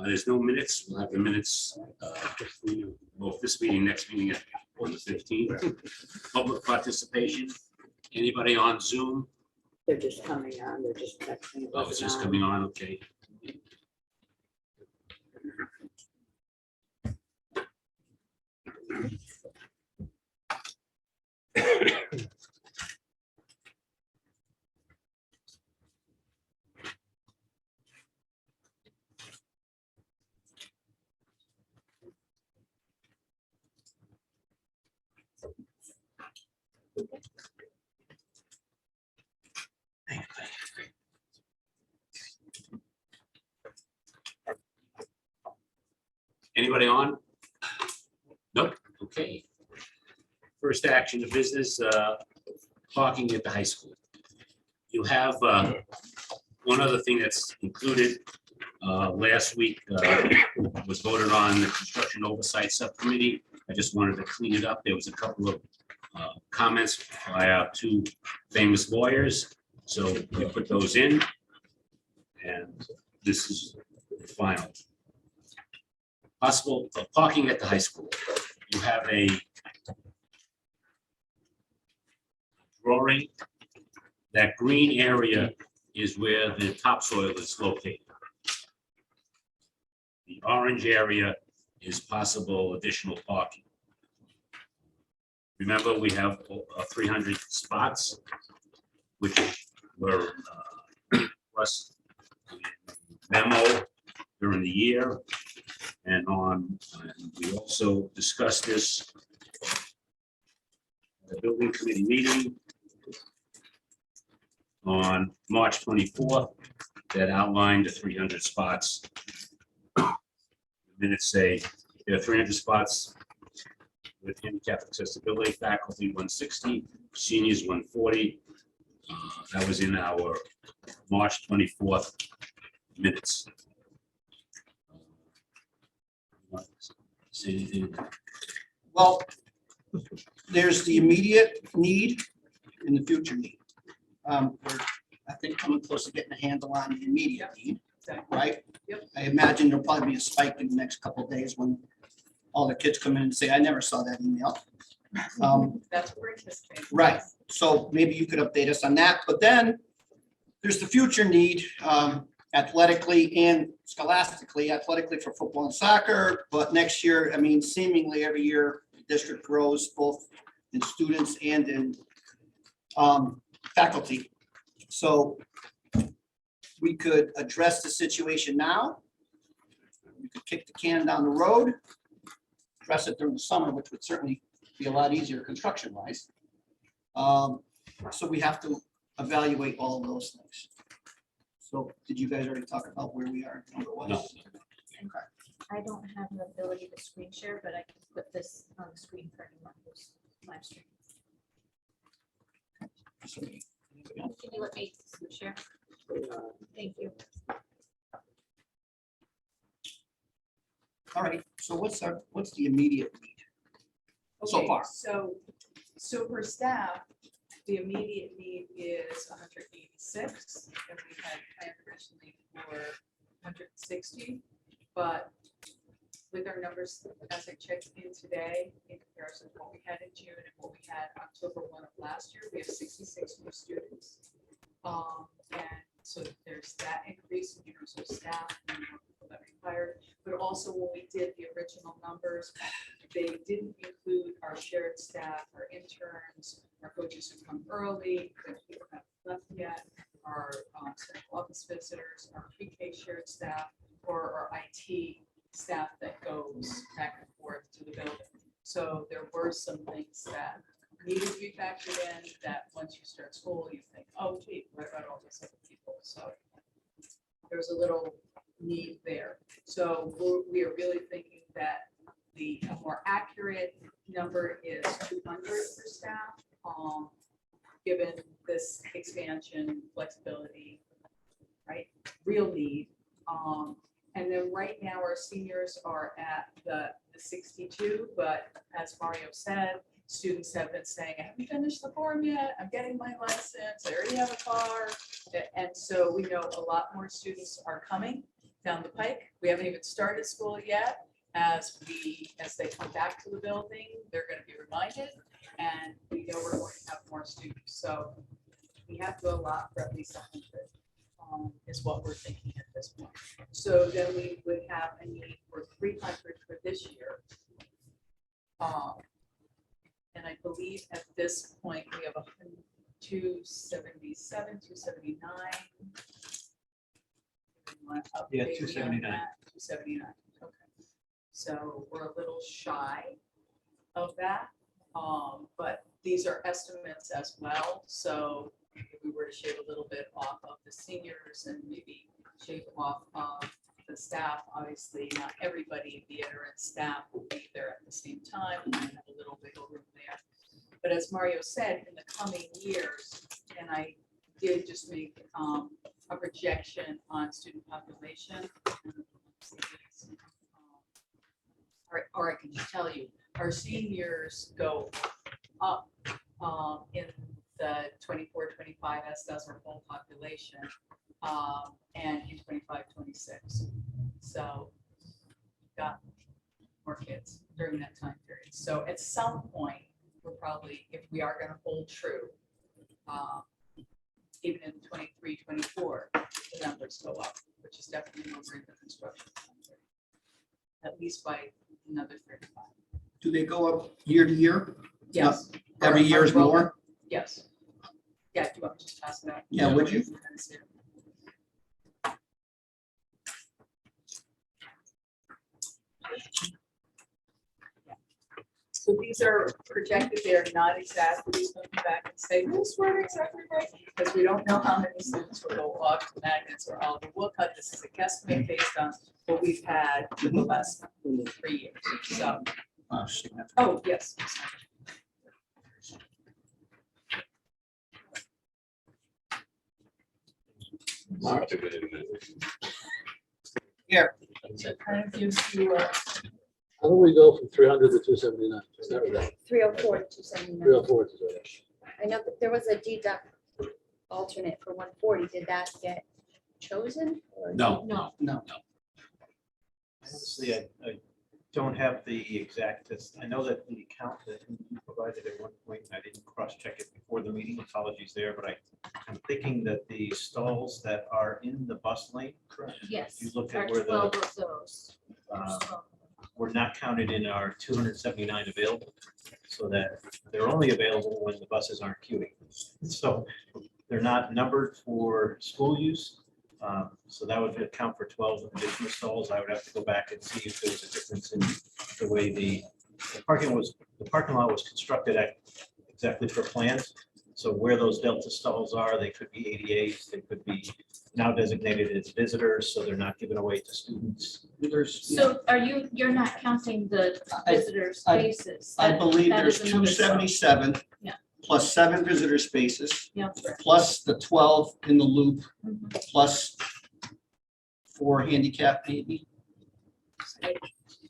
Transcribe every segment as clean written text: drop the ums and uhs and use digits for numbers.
There's no minutes. We'll have the minutes, both this meeting, next meeting on the 15th. Public participation. Anybody on Zoom? They're just coming on, they're just texting. Oh, it's just coming on, okay. Anybody on? Nope. Okay. First action of business, parking at the high school. You have one other thing that's included. Last week was voted on the construction oversight subcommittee. I just wanted to clean it up. There was a couple of comments by our two famous lawyers. So we put those in. And this is the final. Possible parking at the high school. You have a drawing. That green area is where the topsoil is located. The orange area is possible additional parking. Remember, we have 300 spots, which were plus memo during the year. And we also discussed this at the building committee meeting on March 24th that outlined the 300 spots. The minutes say there are 300 spots with handicap accessibility, faculty 160, seniors 140. That was in our March 24th minutes. Say anything? Well, there's the immediate need and the future need. We're, I think, coming close to getting a handle on the immediate need, right? Yep. I imagine there'll probably be a spike in the next couple of days when all the kids come in and say, I never saw that email. That's what we're anticipating. Right. So maybe you could update us on that. But then there's the future need, athletically and scholastically, athletically for football and soccer. But next year, I mean, seemingly every year, the district grows both in students and in faculty. So we could address the situation now. We could kick the can down the road, address it during the summer, which would certainly be a lot easier construction wise. So we have to evaluate all of those things. So did you guys already talk about where we are number-wise? No. Okay. I don't have an ability to screen share, but I can put this on the screen for anyone who's live streaming. So, Can you let me screen share? Thank you. all right, so what's the immediate need? So far. So for staff, the immediate need is 186, and we had planned originally for 160. But with our numbers, as I checked in today, in comparison to what we had in June and what we had October 1 of last year, we have 66 new students. And so there's that increase in terms of staff and people that we hired. But also when we did the original numbers, they didn't include our shared staff, our interns, our coaches who come early, that people haven't left yet, our central office visitors, our pre-K shared staff, or our IT staff that goes back and forth to the building. So there were some things that needed to be factored in that once you start school, you think, oh, gee, what about all these other people? So there's a little need there. So we are really thinking that the more accurate number is 200 for staff, given this expansion, flexibility, right? Real need. And then right now our seniors are at the 62, but as Mario said, students have been saying, I haven't finished the form yet, I'm getting my license, I already have a car. And so we know a lot more students are coming down the pike. We haven't even started school yet. As they come back to the building, they're gonna be reminded, and we know we're going to have more students. So we have to allow for at least 100, is what we're thinking at this point. So then we would have a need for 300 for this year. And I believe at this point, we have 277, 279. Yeah, 279. 279, okay. So we're a little shy of that, but these are estimates as well. So if we were to shave a little bit off of the seniors and maybe shave off of the staff, obviously not everybody, the veteran staff will be there at the same time. We have a little wiggle room there. But as Mario said, in the coming years, and I did just make a projection on student population. Or I can just tell you, our seniors go up in the 24-25 as does our whole population, and in 25-26. So got more kids during that time period. So at some point, we're probably, if we are going to hold true, even in 23-24, the numbers go up, which is definitely over in the construction. At least by another 35. Do they go up year to year? Yes. Every year is more? Yes. Yeah, do you want me to just pass it out? Yeah, would you? So these are projected, they are not exact. Please don't come back and say, this were exactly right, because we don't know how many students will go off to magnets or all. We'll cut this as a guesstimate based on what we've had for the last 3 years. So, oh, yes. Here. So it kind of gives you a, How do we go from 300 to 279? Start with that. 304 to 279. 304 to 279. I know that there was a deduct alternate for 140. Did that get chosen? or- No. No. No. Honestly, I don't have the exact, I know that the account that you provided at one point, I didn't cross-check it before the meeting, apologies there, but I'm thinking that the stalls that are in the bus lane, Yes. You look there at are where the, 12 of those. were not counted in our 279 available, so that they're only available when the buses aren't queuing. So they're not numbered for school use. So that would account for 12 additional stalls. I would have to go back and see if there was a difference in the way the parking lot was constructed exactly for plans. So where those Delta stalls are, they could be ADAs, they could be now designated as visitors, so they're not given away to students. So you're not counting the visitor spaces? I believe That there's is another stall. 277. Yeah. Plus 7 visitor spaces, Yeah. plus the 12 in the loop, Mhm. plus 4 handicap maybe.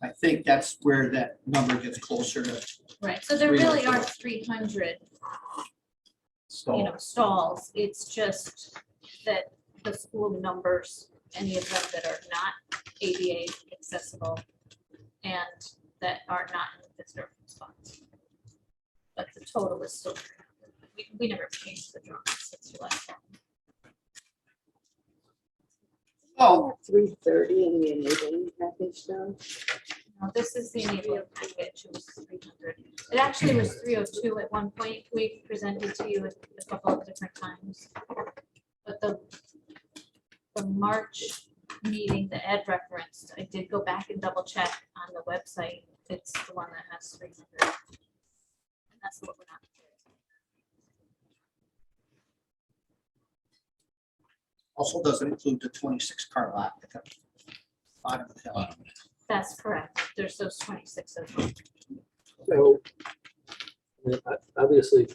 I think that's where that number gets closer to. Right, so there really are 300, stalls. It's just that the school numbers any of them that are not ADA accessible and that are not in the visitor spots. But the total is still, we never changed the drawings since you last. Oh, 330 in the enabling package though. No, this is the enabling package, it was 300. It actually was 302 at one point. We presented to you a couple of different times. But the March meeting, the Ed referenced, I did go back and double check on the website. It's the one that has 300. And that's what we're not. also doesn't include the 26 car lot at the bottom of the hill. That's correct. There's those 26 of them. So, I mean, obviously,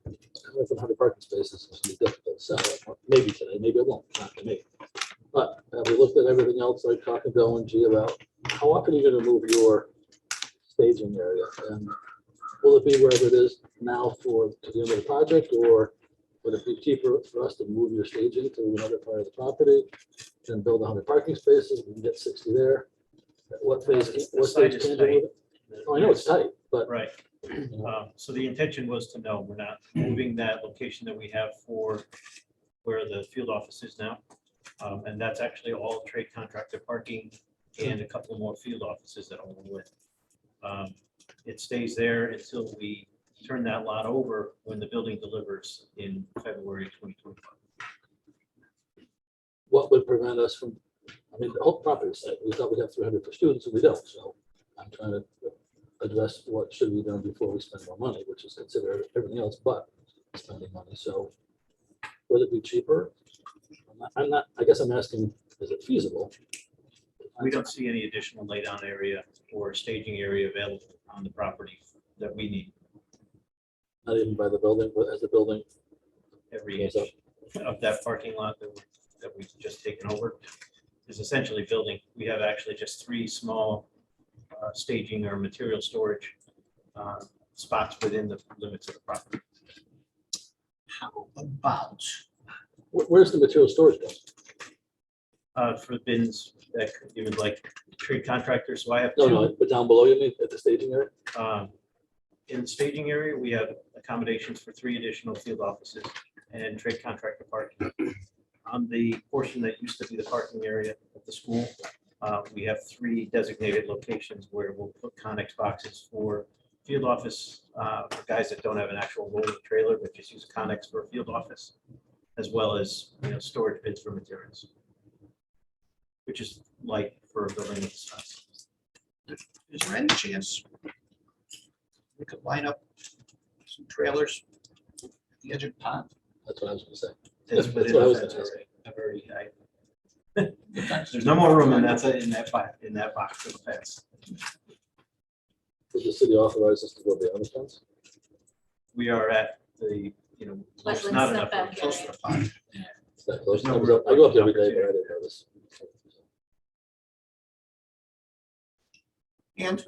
with 100 parking spaces, it's gonna be difficult, so maybe today, maybe it won't, not to me. But have we looked at everything else, like talking to ONG about how often are you gonna move your staging area? And will it be wherever it is now to the end of the project, or would it be cheaper for us to move your staging to another part of the property? then build 100 parking spaces, we can get 60 there. What phase, The what site stage is can you do tight. with it? Oh, I know it's tight, but Right. you know, So the intention was to know, we're not moving that location that we have for where the field office is now. And that's actually all trade contractor parking and a couple more field offices that will win. It stays there until we turn that lot over when the building delivers in February 2025. what would prevent us from, I mean, the whole property site, we thought we'd have 300 for students, and we don't, so I'm trying to address what should be done before we spend more money, which is consider everything else but spending money, so would it be cheaper? I'm not, I guess I'm asking, is it feasible? We don't see any additional laydown area or staging area available on the property that we need Not even by the building, but as the building every goes inch up. of that parking lot that we've just taken over is essentially building. We have actually just 3 small staging or material storage spots within the limits of the property. How about, Where's the material storage going? For bins that you would like trade contractors, so I have No, 2. no, but down below, you mean, at the staging area? In the staging area, we have accommodations for 3 additional field offices and trade contractor parking. On the portion that used to be the parking area of the school, we have 3 designated locations where we'll put Connex boxes for field office, for guys that don't have an actual rolling trailer, but just use Connex for a field office, as well as, storage bins for materials, which is light for a building of this size. is there any chance we could line up some trailers at the edge of the pond? That's what I was gonna say. It's That's within what I the was fence gonna ask. already. There's no more room in that box of the fence. Does the city authorize us to go beyond the fence? We are at the, there's not enough. room. Setback Close to the pond. Is that close? There's no I real go up there every day, opportunity. but I didn't know this. And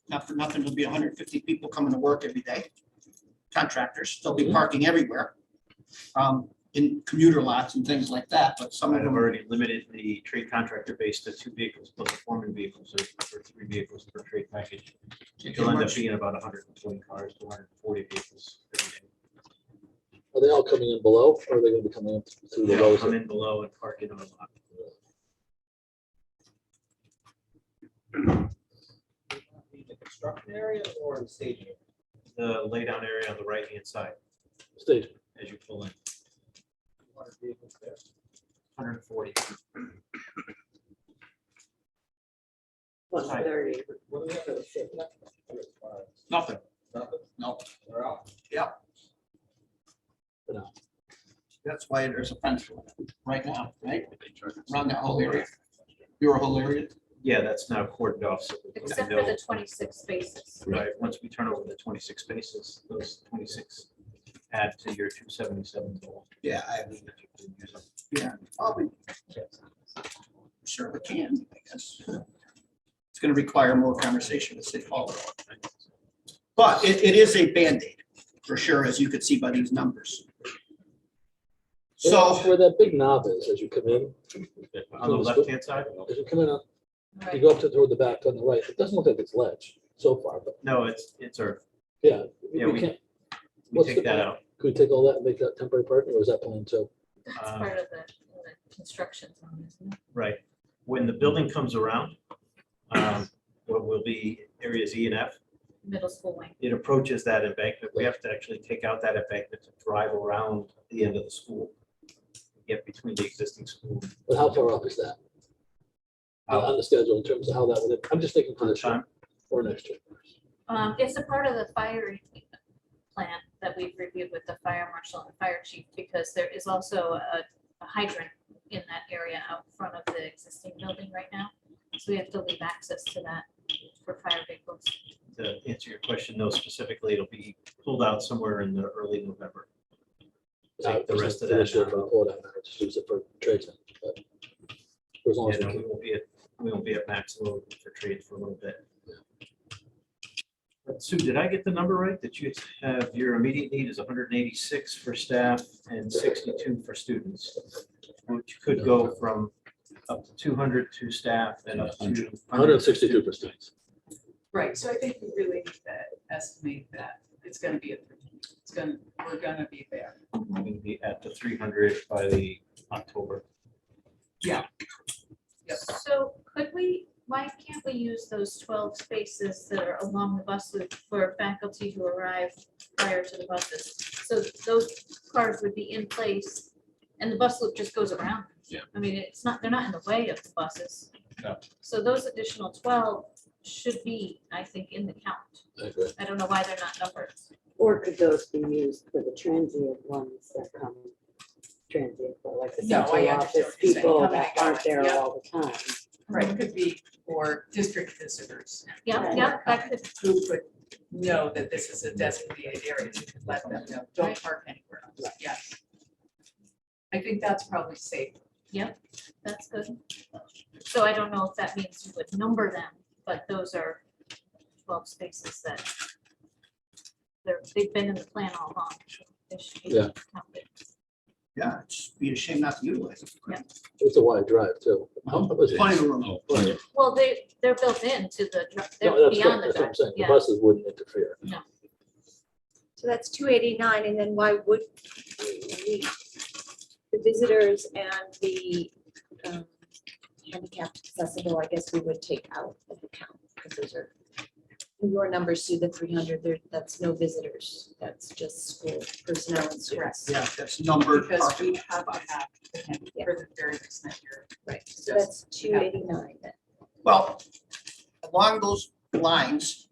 not for nothing, there'll be 150 people coming to work every day. Contractors, they'll be parking everywhere. In commuter lots and things like that, but some of I've them already limited the trade contractor base to 2 vehicles plus a foreman vehicles or 3 vehicles per trade package. It'll end up being about 120 cars, 240 vehicles. every day. Are they all coming in below, or are they gonna be coming in through the They'll rows? come in below and park in on the lot. The construction area or the staging? The laydown area on the right-hand side Stage. as you pull in, 200 vehicles there. 140. 130. What do we have to say? nothing. Nothing. No, They're out. yep. No. That's why there's a fence right now, right? Around that whole area. Your whole area. Yeah, that's now cordoned off. So we Except for know- the 26 spaces. Right, once we turn over the 26 spaces, those 26 add to your 277 goal. Yeah, yeah, probably. Sure we can, I guess. It's gonna require more conversation with City Hall. But it is a Band-Aid, for sure, as you could see by these numbers. So, Where that big knob is, as you come in, On the left-hand side? as you come in, you Right. go up to toward the back on the right, it doesn't look like it's ledge so far, but No, it's earth. yeah. Yeah, we we- can't, We What's take the that plan? out. could we take all that and make that temporary parking, or is that plan too? That's Uh, part of the construction zone, isn't it? Right. When the building comes around, what will be areas E and F, Middle school wing. it approaches that embankment. We have to actually take out that embankment to drive around the end of the school. Get between the existing school. But how far off is that? On the schedule in terms of how that would, I'm just thinking for On this year time, or next year. It's a part of the fire plan that we've reviewed with the fire marshal and fire chief, because there is also a hydrant in that area out front of the existing building right now. So we have to leave access to that for fire vehicles. to answer your question, no, specifically, it'll be pulled out somewhere in the early November. Take the rest of that This year now. for pull it out, just use it for tradesmen, but for as long as You we know, can. we won't be at maximum for trade for a little bit. But Sue, did I get the number right? That you have, your immediate need is 186 for staff and 62 for students? which could go from up to 200 to staff and up to 162 for students. Right, so I think we really need to estimate that it's gonna be, we're gonna be there. We're going to be at the 300 by the October. Yep. So could we, why can't we use those 12 spaces that are along the bus loop for faculty who arrive prior to the buses? So those cars would be in place and the bus loop just goes around. Yeah. I mean, it's not, they're not in the way of the buses. No. So those additional 12 should be, I think, in the count. I agree. I don't know why they're not numbered. Or could those be used for the transient ones that come transient, for like the No, I central understand office what you're saying. people Coming that and aren't there going, yeah. all the time? Right, it could be for district visitors Yeah, Right. yeah, that could, who could know that this is a designated area, you could let them know, don't Right. park anywhere else, yes. I think that's probably safe. that's good. So I don't know if that means you would number them, but those are 12 spaces that they've been in the plan all along. So they should be Yeah. counted. Yeah, it's be a shame not to utilize it. It's a wide drive too. How was it? Plenty of room. Oh, Plenty. Well, they're built into the, they're No, that's beyond good. the That's what drive. I'm saying. The Yeah. buses wouldn't interfere. So that's 289, and then why would the visitors and the handicapped accessible, I guess we would take out of the count, because those are, your numbers see the 300, that's no visitors, that's just school personnel and students. Yeah, that's numbered Because parking. we have to have the for the very next year. Right, so that's 289 then. Well, along those lines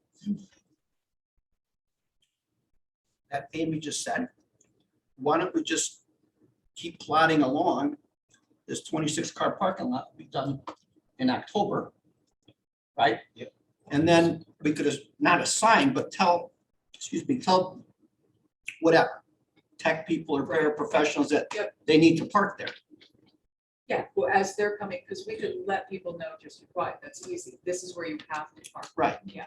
that Amy just said, why don't we just keep plodding along? This 26-car parking lot will be done in October, right? Yep. And then we could not assign, but tell whatever, tech people or paraprofessionals that Yep. they need to park there. Yeah, well, as they're coming, because we could let people know just quiet, that's easy, this is where you have to park. Right. Yeah.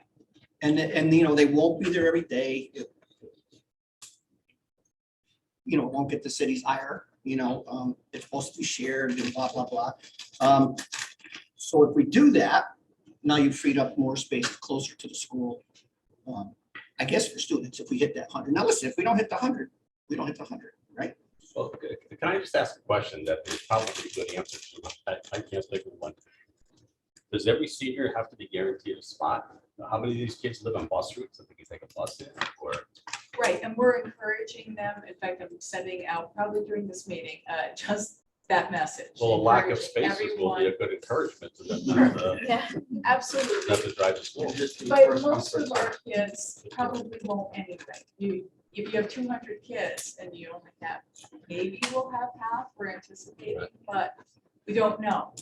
And you know, they won't be there every day. You know, won't get the city's ire, you know, it's supposed to be shared and blah, blah, blah. So if we do that, now you've freed up more space closer to the school. I guess for students, if we hit that 100. Now listen, if we don't hit the 100, we don't hit the 100, right? Well, can I just ask a question that there's probably a good answer to? I can't think of one. Does every senior have to be guaranteed a spot? How many of these kids live on bus routes? I think you take a bus in or. Right, and we're encouraging them, in fact, I'm sending out probably during this meeting, just that message. Well, a lack of encouraging spaces will be everyone. a good encouragement to them Sure. not to- Yeah, Absolutely, not to drive to school. but most of our kids probably won't anyway. If you have 200 kids and you only have, maybe we'll have half, we're anticipating, but we don't know.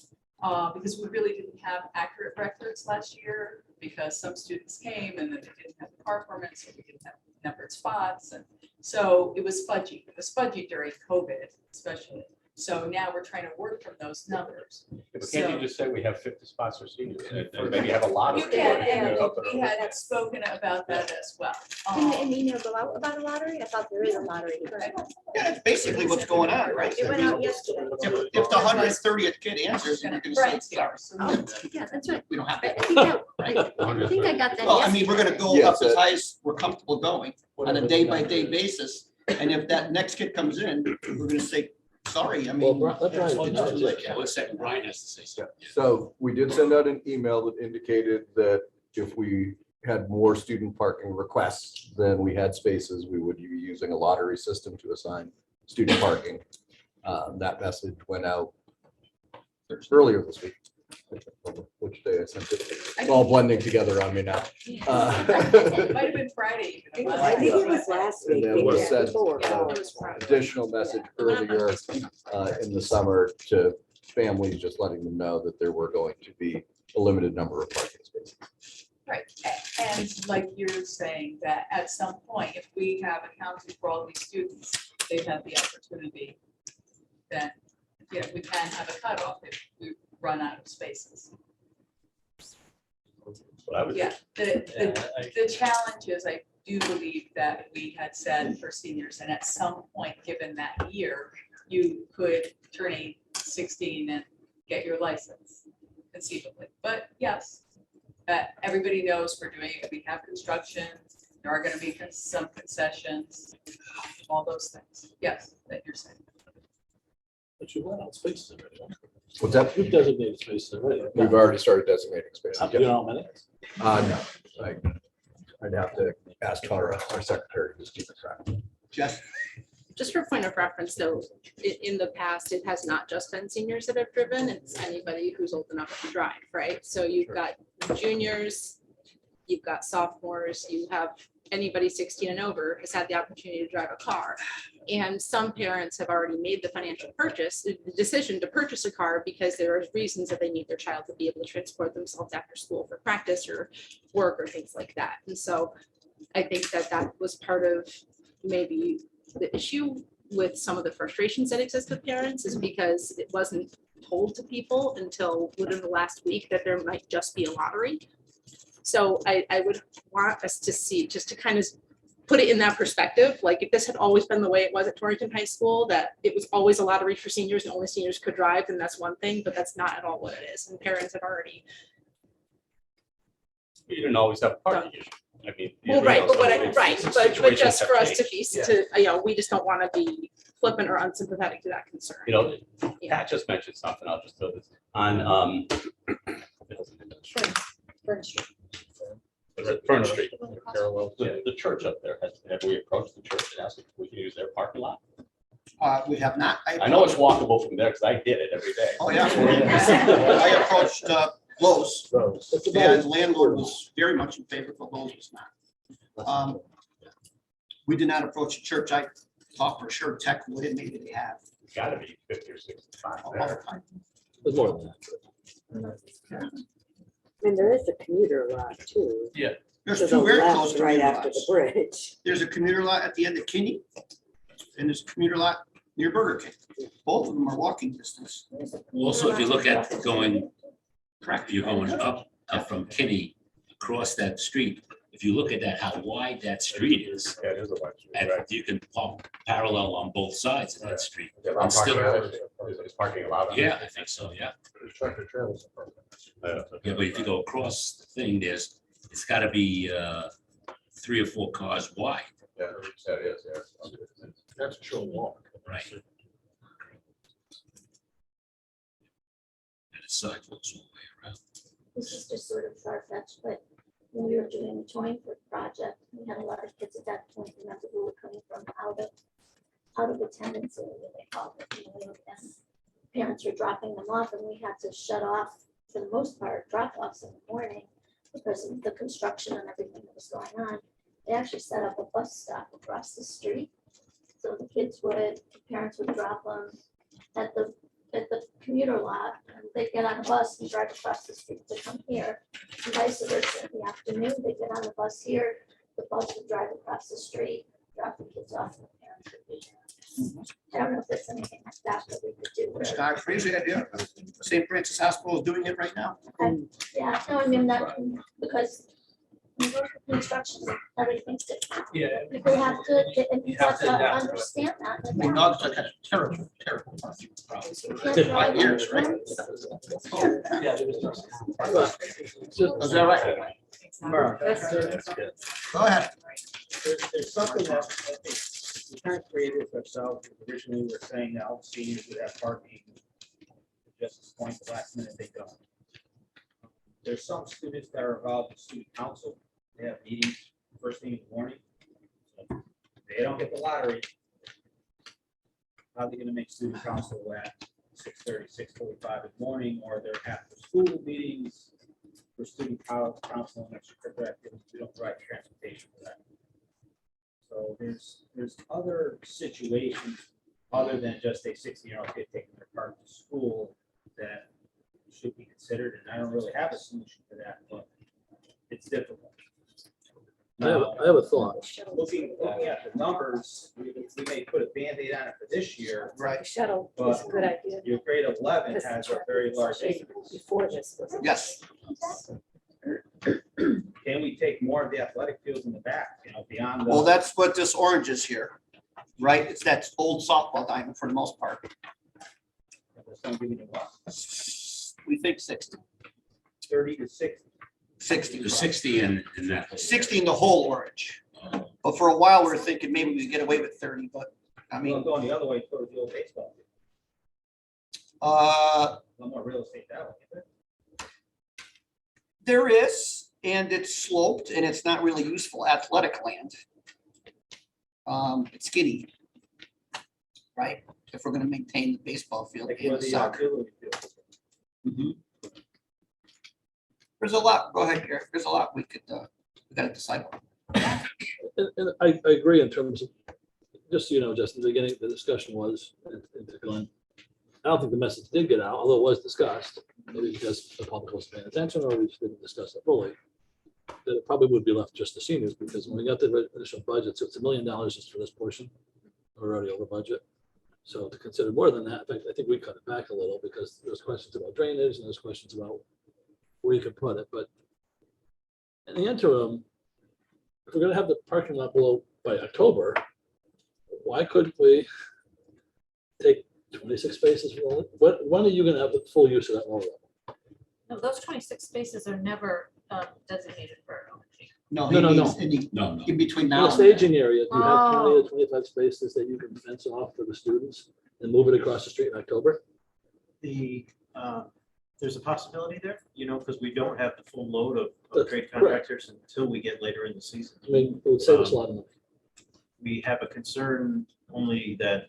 Because we really didn't have accurate records last year, because some students came and then they didn't have the car permits, so we didn't have numbered spots, and so it was fudgy. It was fudgy during COVID, especially. So now we're trying to work from those numbers. But can't you just say we have 50 spots for seniors and maybe have a lot of. You can, and Up there. we had spoken about that as well. Didn't an email go out about a lottery? I thought there is a lottery. Yeah, that's basically what's going on, right? It went out yesterday. If the 130th kid answers, then you're gonna say, Friends sorry, here, so Oh, yeah, that's right. we don't have I that. think I think I got that Well, I mean, we're gonna yesterday. go up as high as we're comfortable going on a day-by-day basis. And if that next kid comes in, we're gonna say, sorry, I Well, mean. let Brian Oh, answer no, that. yeah, 1 second, Brian has to say something. So we did send out an email that indicated that if we had more student parking requests than we had spaces, we would be using a lottery system to assign student parking. That message went out earlier this week. Which day I sent it. It's all blending together on me now. It might have been Friday. even. I think it was last And week. then maybe we the sent before. Yeah, it was Friday. additional message earlier in the summer to families, just letting them know that there were going to be a limited number of parking spaces. Right, and like you're saying, that at some point, if we have accounted for all these students, they've had the opportunity, then, you know, we can have a cutoff if we run out of spaces. What I would. Yeah, the challenge is, I do believe that we had said for seniors, and at some point, given that year, you could turn a 16 and get your license conceivably. But yes, everybody knows we're doing it. We have construction. There are going to be some concessions, all those things. Yes, that you're saying. But you went out spaces already. right? What's that? You've designated spaces already. We've already started designating spaces. You know how many? No, I'd have to ask Tara, our secretary, to just keep it track. Jess, Just for point of reference, though, in the past, it has not just been seniors that have driven, it's anybody who's old enough to drive, right? So you've got juniors, you've got sophomores, you have anybody 16 and over has had the opportunity to drive a car. And some parents have already made the financial purchase, the decision to purchase a car because there are reasons that they need their child to be able to transport themselves after school for practice or work or things like that. And so I think that that was part of maybe the issue with some of the frustrations that exist with parents is because it wasn't told to people until within the last week that there might just be a lottery. So I would want us to see, just to kind of put it in that perspective, like if this had always been the way it was at Torrington High School, that it was always a lottery for seniors and only seniors could drive, then that's one thing, but that's not at all what it is. And parents have already. You didn't always have a parking issue. I mean. Well, right, but what I, it's- right, it's- but situations just have for us to changed. be, to, you know, we just don't want to be flippant or unsympathetic to that concern. You know, Yeah. Pat just mentioned something, I'll just throw this on, Furnace Street. The church up there, have we approached the church and asked if we can use their parking lot? we have not. I know it's walkable from there because I did it every day. Oh, yeah. I approached Lowe's, It's and about, the landlord was very much in favor, but Lowe's was not. We did not approach the church. I thought for sure Tech would, and maybe they have. It's gotta be 50 or 65 all there. the time. it's more than that. I mean, there is a commuter lot too. There's To two the very left, close right commuter after the lots. bridge. There's a commuter lot at the end of Kinney, and there's a commuter lot near Burger King. Both of them are walking distance. Also, if you look at going, Correct. you're going up from Kinney across that street. If you look at that, how wide that street is, Yeah, it is a bunch. and you can park parallel on both sides of that street. Is And still- parking allowed? Yeah, I think so, yeah. Yeah, but if you go across the thing, it's gotta be 3 or 4 cars wide, Yeah, that is, yeah. That's a short walk. right? And the sidewalks all the way around. This is just sort of far-fetched, but when we were doing the Torrington project, we had a lot of kids at that point, remember, who were coming from out of attendance, or what they call it, you know, and parents were dropping them off, and we had to shut off, for the most part, drop-offs in the morning because of the construction and everything that was going on. They actually set up a bus stop across the street, so the parents would drop them at the commuter lot, and they get on a bus and drive across the street to come here. And vice versa, in the afternoon, they get on the bus here, the bus would drive across the street, drop the kids off, and the parents would be there. I don't know if there's anything like that that we could do. It's where- not a crazy idea. St. Francis Hospital is doing it right now. Yeah, no, I mean, that, because when you go through construction, everything's different. Yeah. People have to, and You you have have to to adapt to it. understand that. and My adapt. dog's got a terrible, terrible parking problem. You can't drive Years, right? around. Yeah, there was Is that right? Merle, Go ahead. there's something that I think we kind of created for ourselves. Originally, we were saying that all seniors would have parking. Just this point, the last minute they don't. There's some students that are involved in student council. They have meetings first thing in the morning. So they don't get the lottery. How are they gonna make student council at 6:30, 6:45 in the morning, or their after school meetings for student council and extracurricular activities? We don't provide transportation for that. So there's other situations other than just a 16-year-old kid taking their car to school that should be considered, and I don't really have a solution for that, but it's difficult. I have a thought. Looking at the numbers, we may put a Band-Aid on it for this year. Right. Shuttle is a good idea. Your grade 11 has a very large increase. Before this was. Yes. Can we take more of the athletic fields in the back, beyond the? Well, that's what this orange is here, right? It's that old softball diamond for the most part. I'm giving you what, We think 60. 30 to 60. 60. The 60 and that. 60 in the whole orange. But for a while, we were thinking maybe we could get away with 30, but I I'm mean, going the other way towards the old baseball. No more real estate that way, is it? there is, and it's sloped and it's not really useful athletic land. It's skinny. Right? If we're gonna maintain the baseball field Like and where the the soccer. auxiliary field is. Mhm. There's a lot, go ahead, Gary. There's a lot we gotta decide on. And I agree in terms of, just, so you know, just in the beginning, the discussion was, and to Glenn, I don't think the message did get out, although it was discussed, maybe because the public wasn't paying attention, or we just didn't discuss it fully. That it probably would be left just to seniors, because when we got the initial budget, so it's $1 million just for this portion. We're already over budget. So to consider more than that, in fact, I think we cut it back a little, because there's questions about drainage, and there's questions about where you could put it, but in the interim, if we're gonna have the parking lot below by October, why couldn't we take 26 spaces? When are you gonna have the full use of that lower level? No, those 26 spaces are never designated for elementary. No, No, no, no. No, in between In now the and then. staging area, do you have 20 Oh. or 25 spaces that you can fence off for the students and move it across the street in October? There's a possibility there, because we don't have the full load of That's trade correct. contractors until we get later in the season. I mean, it would save us a lot of money. We have a concern only that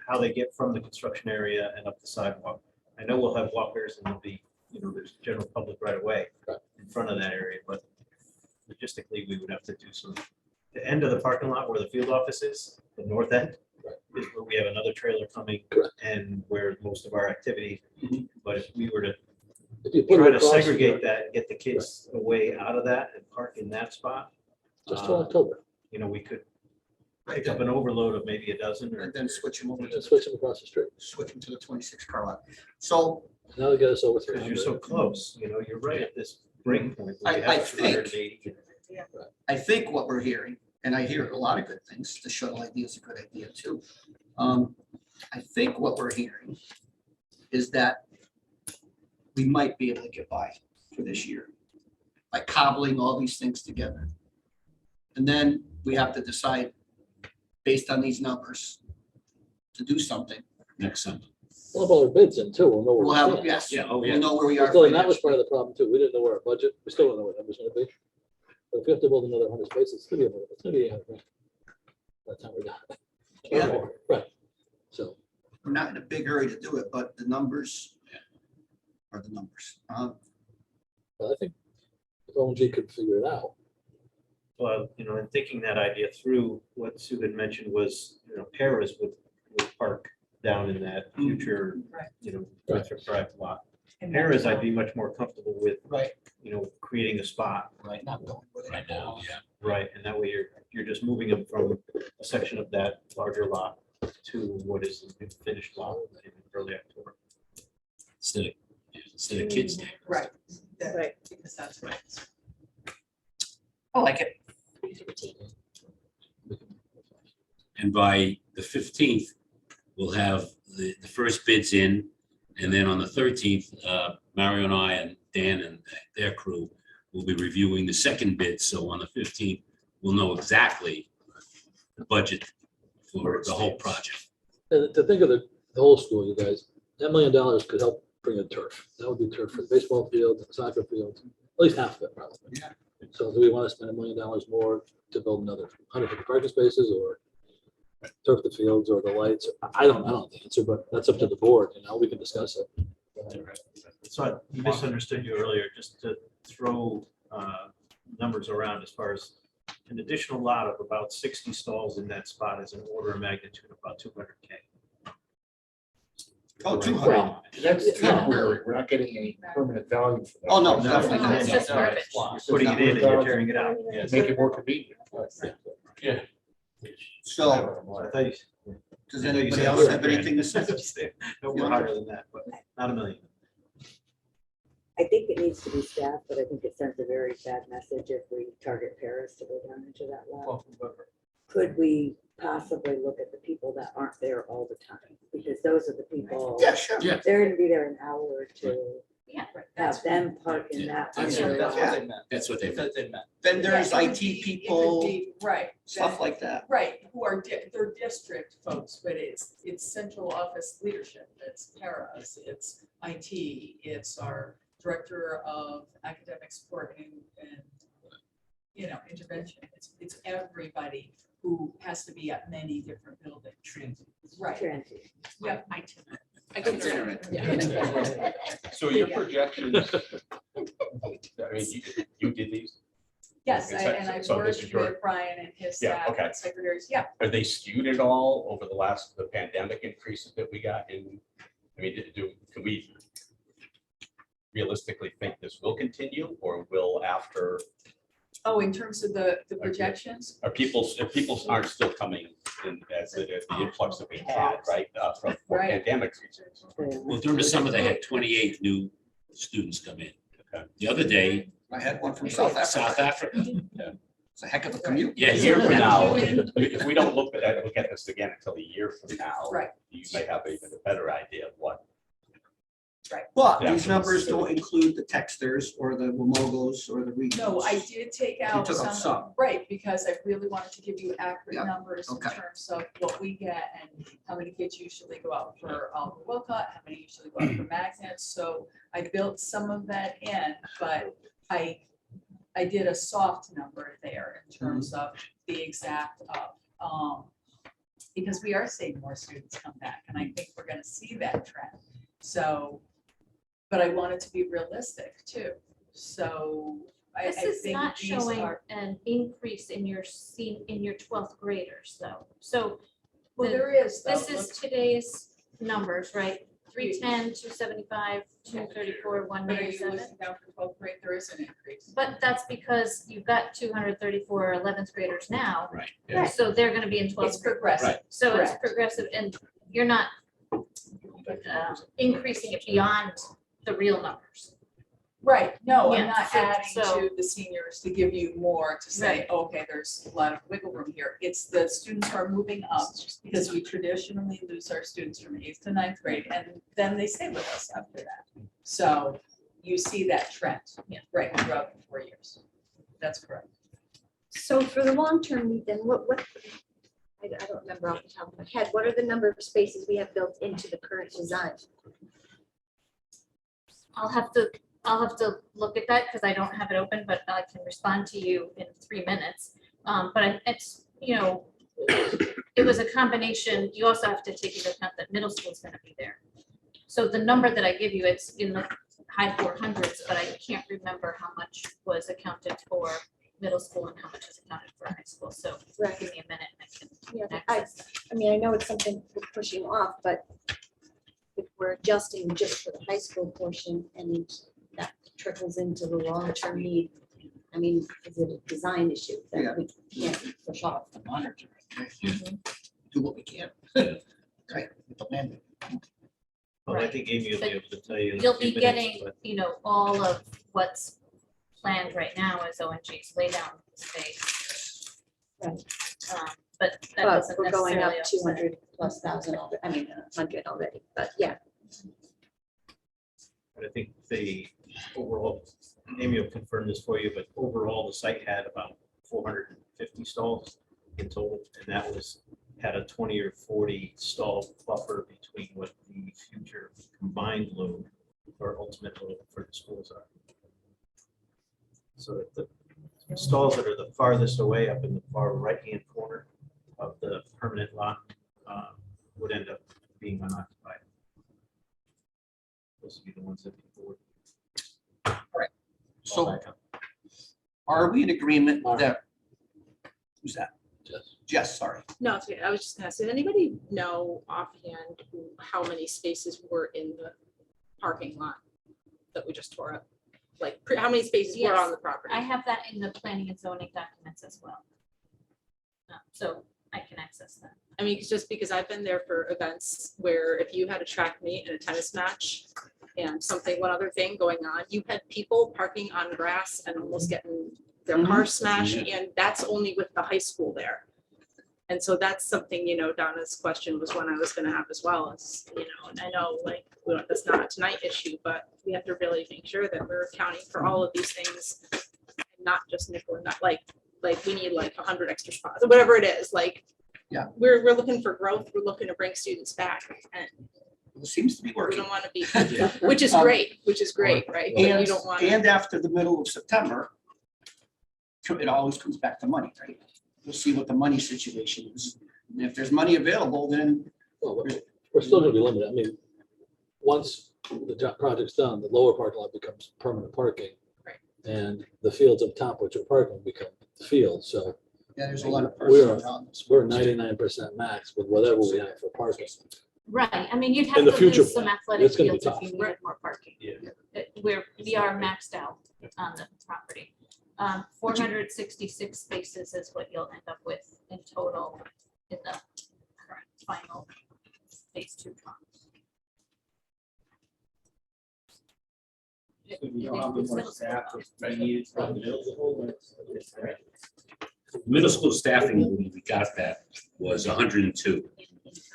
how they get from the construction area and up the sidewalk. I know we'll have walkers and there'll be, there's general public right away Right. in front of that area, but logistically, we would have to do some. The end of the parking lot where the field office is, the north end, is where we have another trailer coming Correct. and where most of our activity. Mhm. But if we were to If you put try it to across, segregate that, and get the kids away out of that and park in that spot, just till October, we could pick up an overload of maybe a dozen or. And then switch them over and to switch them across the street. the 26 car lot. So Now they get us over Because 300. you're so close, you're right at this break point. where you I have think- 280. I think what we're hearing, and I hear a lot of good things, the shuttle idea is a good idea too. I think what we're hearing is that we might be able to get by for this year by cobbling all these things together. And then we have to decide, based on these numbers, to do something. Next summer. We'll have all our bids in too, we'll know where We'll we have, stand. yes, Yeah, oh, we'll yeah. know where we But are. still, and that was part of the problem too. We didn't know where our budget, we still don't know what numbers gonna be. But if we have to build another 100 spaces, it's gonna be 800 grand. By the time we're done. Or Yeah. more, right. So, We're not in a big hurry to do it, but the numbers are the numbers. but I think if ONG could figure it out, Well, in thinking that idea through, what Sue had mentioned was, Paris would park down in that future, Right. drive lot. And Paris, that's I'd be much more comfortable with, Right. creating a spot. Right, not going with it. Right now, yeah. Right, and that way you're just moving them from a section of that larger lot to what is the finished lot in early October. Instead of kids' day. Right. Right. Because that's right. I like it. And by the 15th, we'll have the first bids in. And then on the 13th, Mario and I and Dan and their crew will be reviewing the second bid. So on the 15th, we'll know exactly the budget for the whole project. and to think of the whole school, you guys, $10 million could help bring in turf. That would be turf for the baseball field, the soccer field, at least half of it probably. Yeah. So do we want to spend $1 million more to build another 150 parking spaces, or turf the fields, or the lights? I don't know the answer, but that's up to the board, we can discuss it. So I misunderstood you earlier, just to throw numbers around as far as an additional lot of about 60 stalls in that spot is an order of magnitude of about 200K. Oh, 200. Well, That's temporary, we're not getting any permanent value for that. Oh, no, No, definitely No, not. it's just garbage. You're putting it in and you're tearing it out. Make it more convenient. Yeah. So I thought you- does anybody else have anything to say? No, we're higher than that, but not $1 million. I think it needs to be staffed, but I think it sends a very bad message if we target Paris to go down into that lot. could we possibly look at the people that aren't there all the time? Because those are the people, Yeah, sure. Yeah. they're gonna be there an hour or two, Yeah. have them park in that. That's other what lot. they meant. That's what they meant. They meant. Vendors, Yeah, it would IT be- it could people, be- Right. stuff like that. Right, who are, they're district folks, but it's central office leadership, it's paras, it's IT, it's our director of academic support and intervention. It's everybody who has to be at many different buildings. Right, Transient. yeah. I consider it, yeah. So your projections, I mean, you did these, Yes, Is that- and I so this worked is your- with Brian and his Yeah, staff okay. and secretaries, yeah. are they skewed at all over the pandemic increases that we got in? I mean, can we realistically think this will continue or will after, Oh, in terms of the projections? if people aren't still coming in as the influx that we had, right, from for Right. pandemic reasons? Well, during the summer, they had 28 new students come in. Okay. The other day, I had one from South South Africa. Africa. It's a heck of a commute. Yeah, A year from now, if we don't look at this again until a year from now, Right. you may have even a better idea of what. But Yeah. these numbers don't include the texters or the Wamogos or the regionals. No, I did take out took out some, some. right, because I really wanted to give you accurate Yeah, numbers in okay. terms of what we get and how many kids usually go out for Oliver Wilcott, how many usually go out for magnets. So I built some of that in, but I did a soft number there in terms Mm-hmm. of the exact because we are seeing more students come back, and I think we're gonna see that trend. So, but I wanted to be realistic too. So I This is think not these showing are, an increase in your 12th graders though. So well, the- there is though. this is today's numbers, right? 310, 275, 234, But are you 197. looking down for 12th grade? There is an increase. But that's because you've got 234 11th graders now. Right. Yeah. So they're gonna be in 12th It's grade. progressive. Right. So it's Correct. progressive and you're not increasing it beyond the real numbers. Right, no, I'm Yeah, not so- adding so- to the seniors to give you more to say, Right. okay, there's a lot of wiggle room here. It's the students are moving up because we traditionally lose our students from 8th to 9th grade and then they stay with us after that. So you see that trend, right, throughout the 4 years. That's correct. So for the long-term need, then I don't remember off the top of my head, what are the number of spaces we have built into the current design? I'll have to look at that because I don't have it open, but I can respond to you in 3 minutes. But it's, it was a combination. You also have to take into account that middle school is going to be there. So the number that I give you, it's in the high 400s, but I can't remember how much was accounted for middle school and how much is accounted for high school. So Right. give me a minute and Yeah, I can I access that. I mean, I know it's something we're pushing off, but if we're adjusting just for the high school portion and that trickles into the long-term need, I mean, is it a design issue Yeah. that we can't push off? Monitor it. Do what we can. Right. with the land. Well, I Right. think Amy will be able to tell you. in a You'll few be minutes, getting, but all of what's planned right now as ONG's lay down space. Right. But that But doesn't we're going up necessarily offset. 200,000+, I mean, 100 already, but yeah. But I think the overall, Amy will confirm this for you, but overall, the site had about 450 stalls in total. And that had a 20 or 40 stall buffer between what the future combined load or ultimate load for the schools are. So that the stalls that are the farthest away up in the far right-hand corner of the permanent lot would end up being unoccupied. Those would be the ones that people would. fall So back up. are we in agreement Mark. that, who's that? Just Jess, sorry. No, it's okay. I was just gonna say, does anybody know offhand how many spaces were in the parking lot that we just tore up? Like, how many spaces were on Yes, the property? I have that in the planning and zoning documents as well. So I can access that. I mean, it's just because I've been there for events where if you had a track meet and a tennis match and one other thing going on, you had people parking on grass and almost getting their cars smashed, and that's only with the high school there. And so that's something, you know, Donna's question was one I was gonna have as well, is, you know, and I know like, that's not a tonight issue, but we have to really make sure that we're accounting for all of these things. And not just nickel and not like we need like 100 extra spots, or whatever it is, like. Yeah. We're looking for growth, we're looking to bring students back, and It seems to be we working. don't wanna be, which is great, right? But you And, don't wanna. and after the middle of September, it always comes back to money, right? We'll see what the money situation is. And if there's money available, then Well, we're still gonna be limited. I mean, once the project's done, the lower parking lot becomes permanent parking. Right. And the fields up top, which are parking, become the field, so yeah, there's a lot of We're- personnel around this. we're 99% max with whatever we have for parking. Right, I mean, you'd In have the to future, lose some athletic it's gonna be fields if tough. you needed more parking. Yeah. We are maxed out on the property. 466 spaces is what you'll end up with in total in the current final phase 2 trials. So you know how many more staff is needed for the middle school, but it's right. Middle school staffing, when we got that, was 102.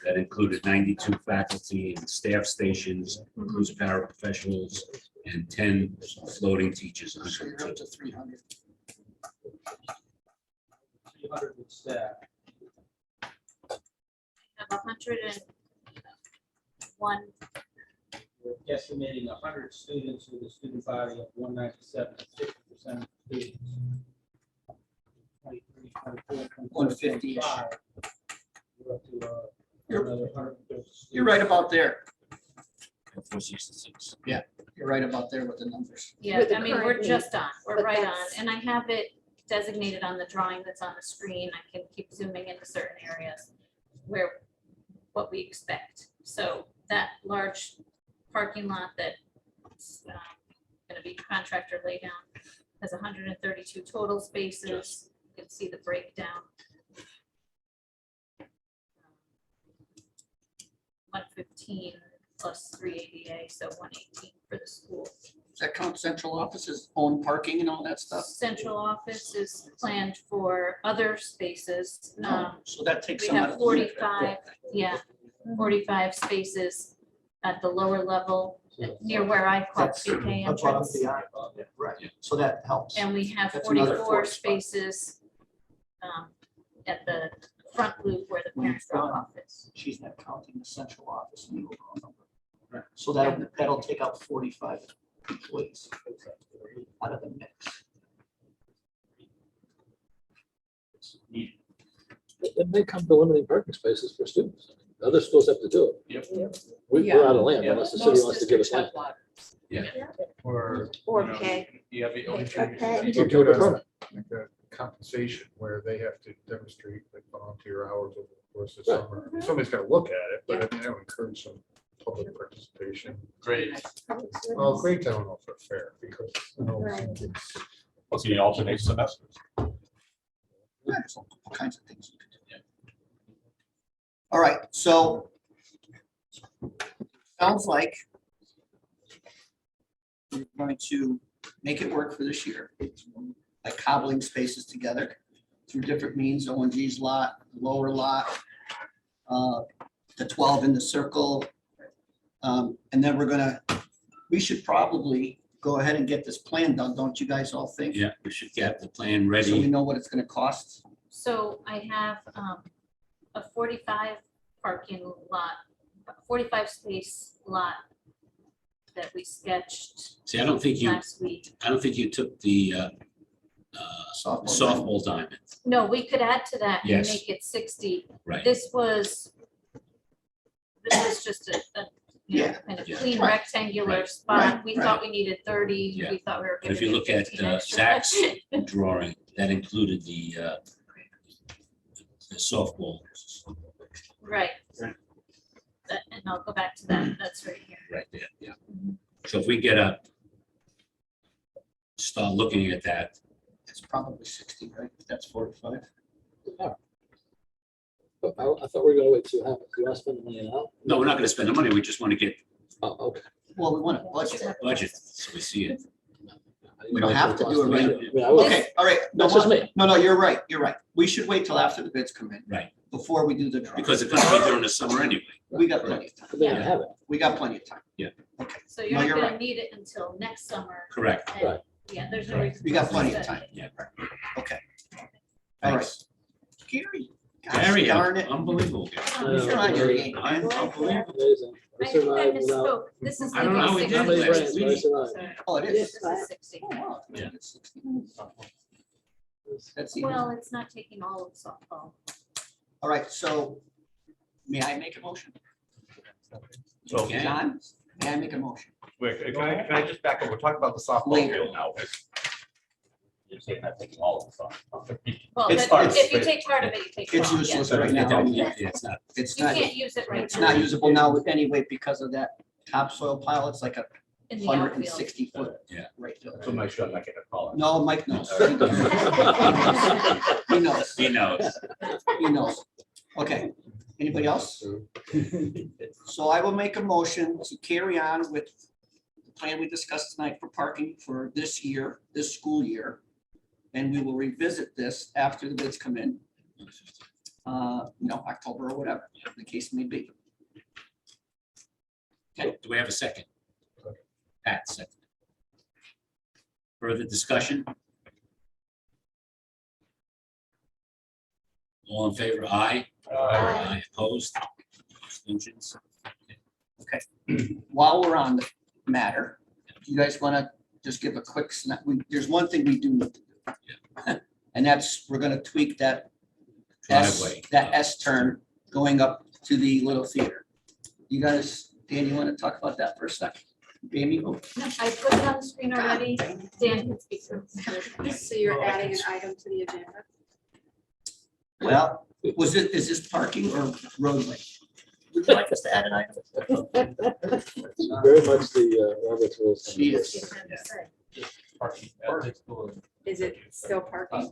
That included 92 faculty and staff stations, includes paraprofessionals, and 10 floating teachers. So you're up to 300. 300 with staff. Have 101. We're estimating 100 students with a student body of 197, 60% of students. 23, 24, 150 -ish. 25. We're up to You're- another 150 students. You're right about there. 466. You're right about there with the numbers. Yeah, With the I mean, we're current just on, we're but right on, that's- and I have it designated on the drawing that's on the screen. I can keep zooming into certain areas where, what we expect. So that large parking lot that's gonna be contractor laydown has 132 total spaces. You can see the breakdown. 115 plus 3 ADA, so 118 for the school. Does that count central office's own parking and all that stuff? Central office is planned for other spaces. No, so that takes We some out have of the unit. 45, yeah, 45 spaces at the lower level, near where I park That's BK above entrance. the right, so that helps. And we have That's another 44 four spots. spaces at the front loop where the parents drop off is. She's not counting the central office in the overall number. So that'll take out 45 employees out of the mix. It may come to limiting parking spaces for students. Other schools have to do it. Yep. We're out of land Yeah. unless the city Most wants to give us districts land. have lots. Or. Or you know, pay. You have the only. Okay. You can do it permanent. like a compensation where they have to demonstrate like volunteer hours over the course of Right. summer. Somebody's gotta look at it, but I mean, I would encourage some public participation. Great. Well, grades, I don't know if they're fair because. you know, Right. it's- What's the alternate semesters? Yeah, there's all kinds of things you could do. All right, so sounds like we're going to make it work for this year by cobbling spaces together through different means, ONG's lot, lower lot, the 12 in the circle. And then we should probably go ahead and get this plan done, don't you guys all think? Yeah, we should get the plan So we ready. know what it's gonna cost. So I have a 45 parking lot, 45 space lot that we sketched See, I don't think you took the softball diamond, No, we could add to that and Yes. make it 60. right? This was just a you know, Yeah. kind of Yeah. clean Right. rectangular Right. spot. Right. We Right. thought we needed 30. Yeah. We thought we were But if gonna you get look at 15 extra. Zach's drawing, that included the softball, Right. Right. And I'll go back to that. That's right here. right there, yeah. So if we get start looking at that, It's probably 60, right? If that's 45. But I thought we were gonna wait to see what happens. You want to spend the money now? no, we're not gonna spend the money, we just want to get Oh, okay. Well, we want to budget. budget, so we see it. We don't have to do it right. I mean, I will- Okay, all right. No, That's just me. No, you're right. You're right. We should wait till after the bids come in. Right. before we do the drawing. Because it's gonna be during the summer anyway. We got plenty of time. They don't have it. We got plenty of time. So No, you're not you're gonna right. need it until next summer. Correct. and- Right. Yeah, there's no reason. We got for us to plenty of study. time. Yeah. Okay. All right. Thanks. Gary. Gosh Gary, darn it. unbelievable. You're on your game, man. Unbelievable. Amazing. We I think I survived without. misspoke. This is I don't know how we like did How many last 60. brands? We week. survived. Sorry, Oh, it Yes. is. This is 60. Oh, wow. Yeah. It's 60 minutes. That's even. Well, it's not taking all of softball. All right, so may I make a motion? So, Okay. John, may I make a motion? wait, can I just back up? We're talking about the softball Later. field now. You're saying that taking all of the softball. Well, It's- but it's- if you take part of it, you take it It's all, yeah. useless right now. It's not. It's You not, can't use it right now. it's not usable now anyway because of that topsoil pile. It's like a in the 160 outfield. foot. Yeah. Right. field. So make sure I'm not getting a call. No, Mike knows. All He knows. He knows. He knows. Okay. Anybody else? So I will make a motion to carry on with the plan we discussed tonight for parking for this year, this school year. And we will revisit this after the bids come in. October or whatever, the case may be. Okay, do we have a second? Pat, second. Further discussion? All in favor, aye? Aye. Opposed? Abstentions? While we're on the matter, do you guys want to just give a quick snap? There's one thing we do need to do. And that's, we're going to tweak that Driveway. that S turn going up to the little theater. You guys, Dan, you want to talk about that for a second? Jamie? Oh, No, I put it on the screen already. Dan can speak for it. So you're adding an item to the agenda? well, is this parking or roadway? Would you like us to add an item? Very much the Robert's rules. She is. Is it still parking?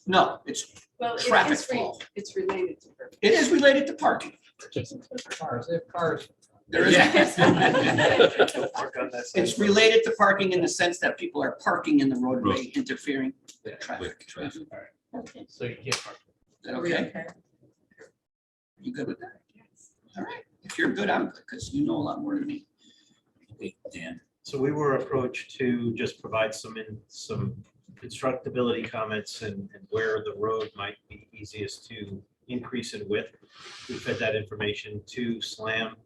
No, it's, Well, Traffic it's flow. it's related to her. it is related to parking. Cars. There is. Work on that. It's related to parking in the sense that people are parking in the roadway interfering with traffic. With traffic. Okay. So you can't park. Is that okay? You good with that? All right. If you're good, I'm good, because you know a lot more than me. Okay, Dan, So we were approached to just provide some constructability comments and where the road might be easiest to increase in width. We fed that information to SLAM,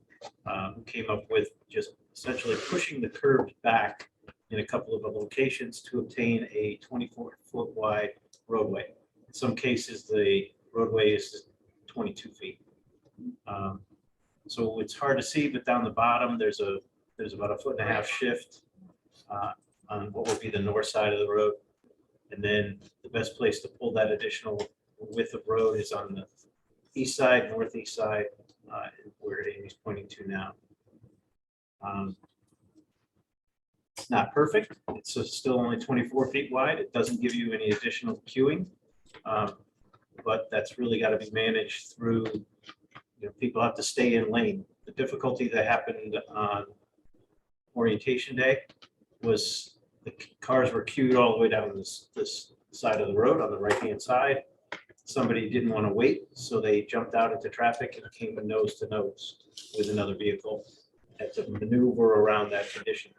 who came up with just essentially pushing the curb back in a couple of locations to obtain a 24-foot wide roadway. In some cases, the roadway is 22 feet. So it's hard to see, but down the bottom, there's about a 1.5 foot shift on what would be the north side of the road. And then the best place to pull that additional width of road is on the east side, northeast side, where Amy's pointing to now. It's not perfect. It's still only 24 feet wide. It doesn't give you any additional queuing. But that's really got to be managed through, people have to stay in lane. The difficulty that happened on orientation day was the cars were queued all the way down this side of the road on the right-hand side. Somebody didn't want to wait, so they jumped out into traffic and came nose to nose with another vehicle. Had to maneuver around that condition.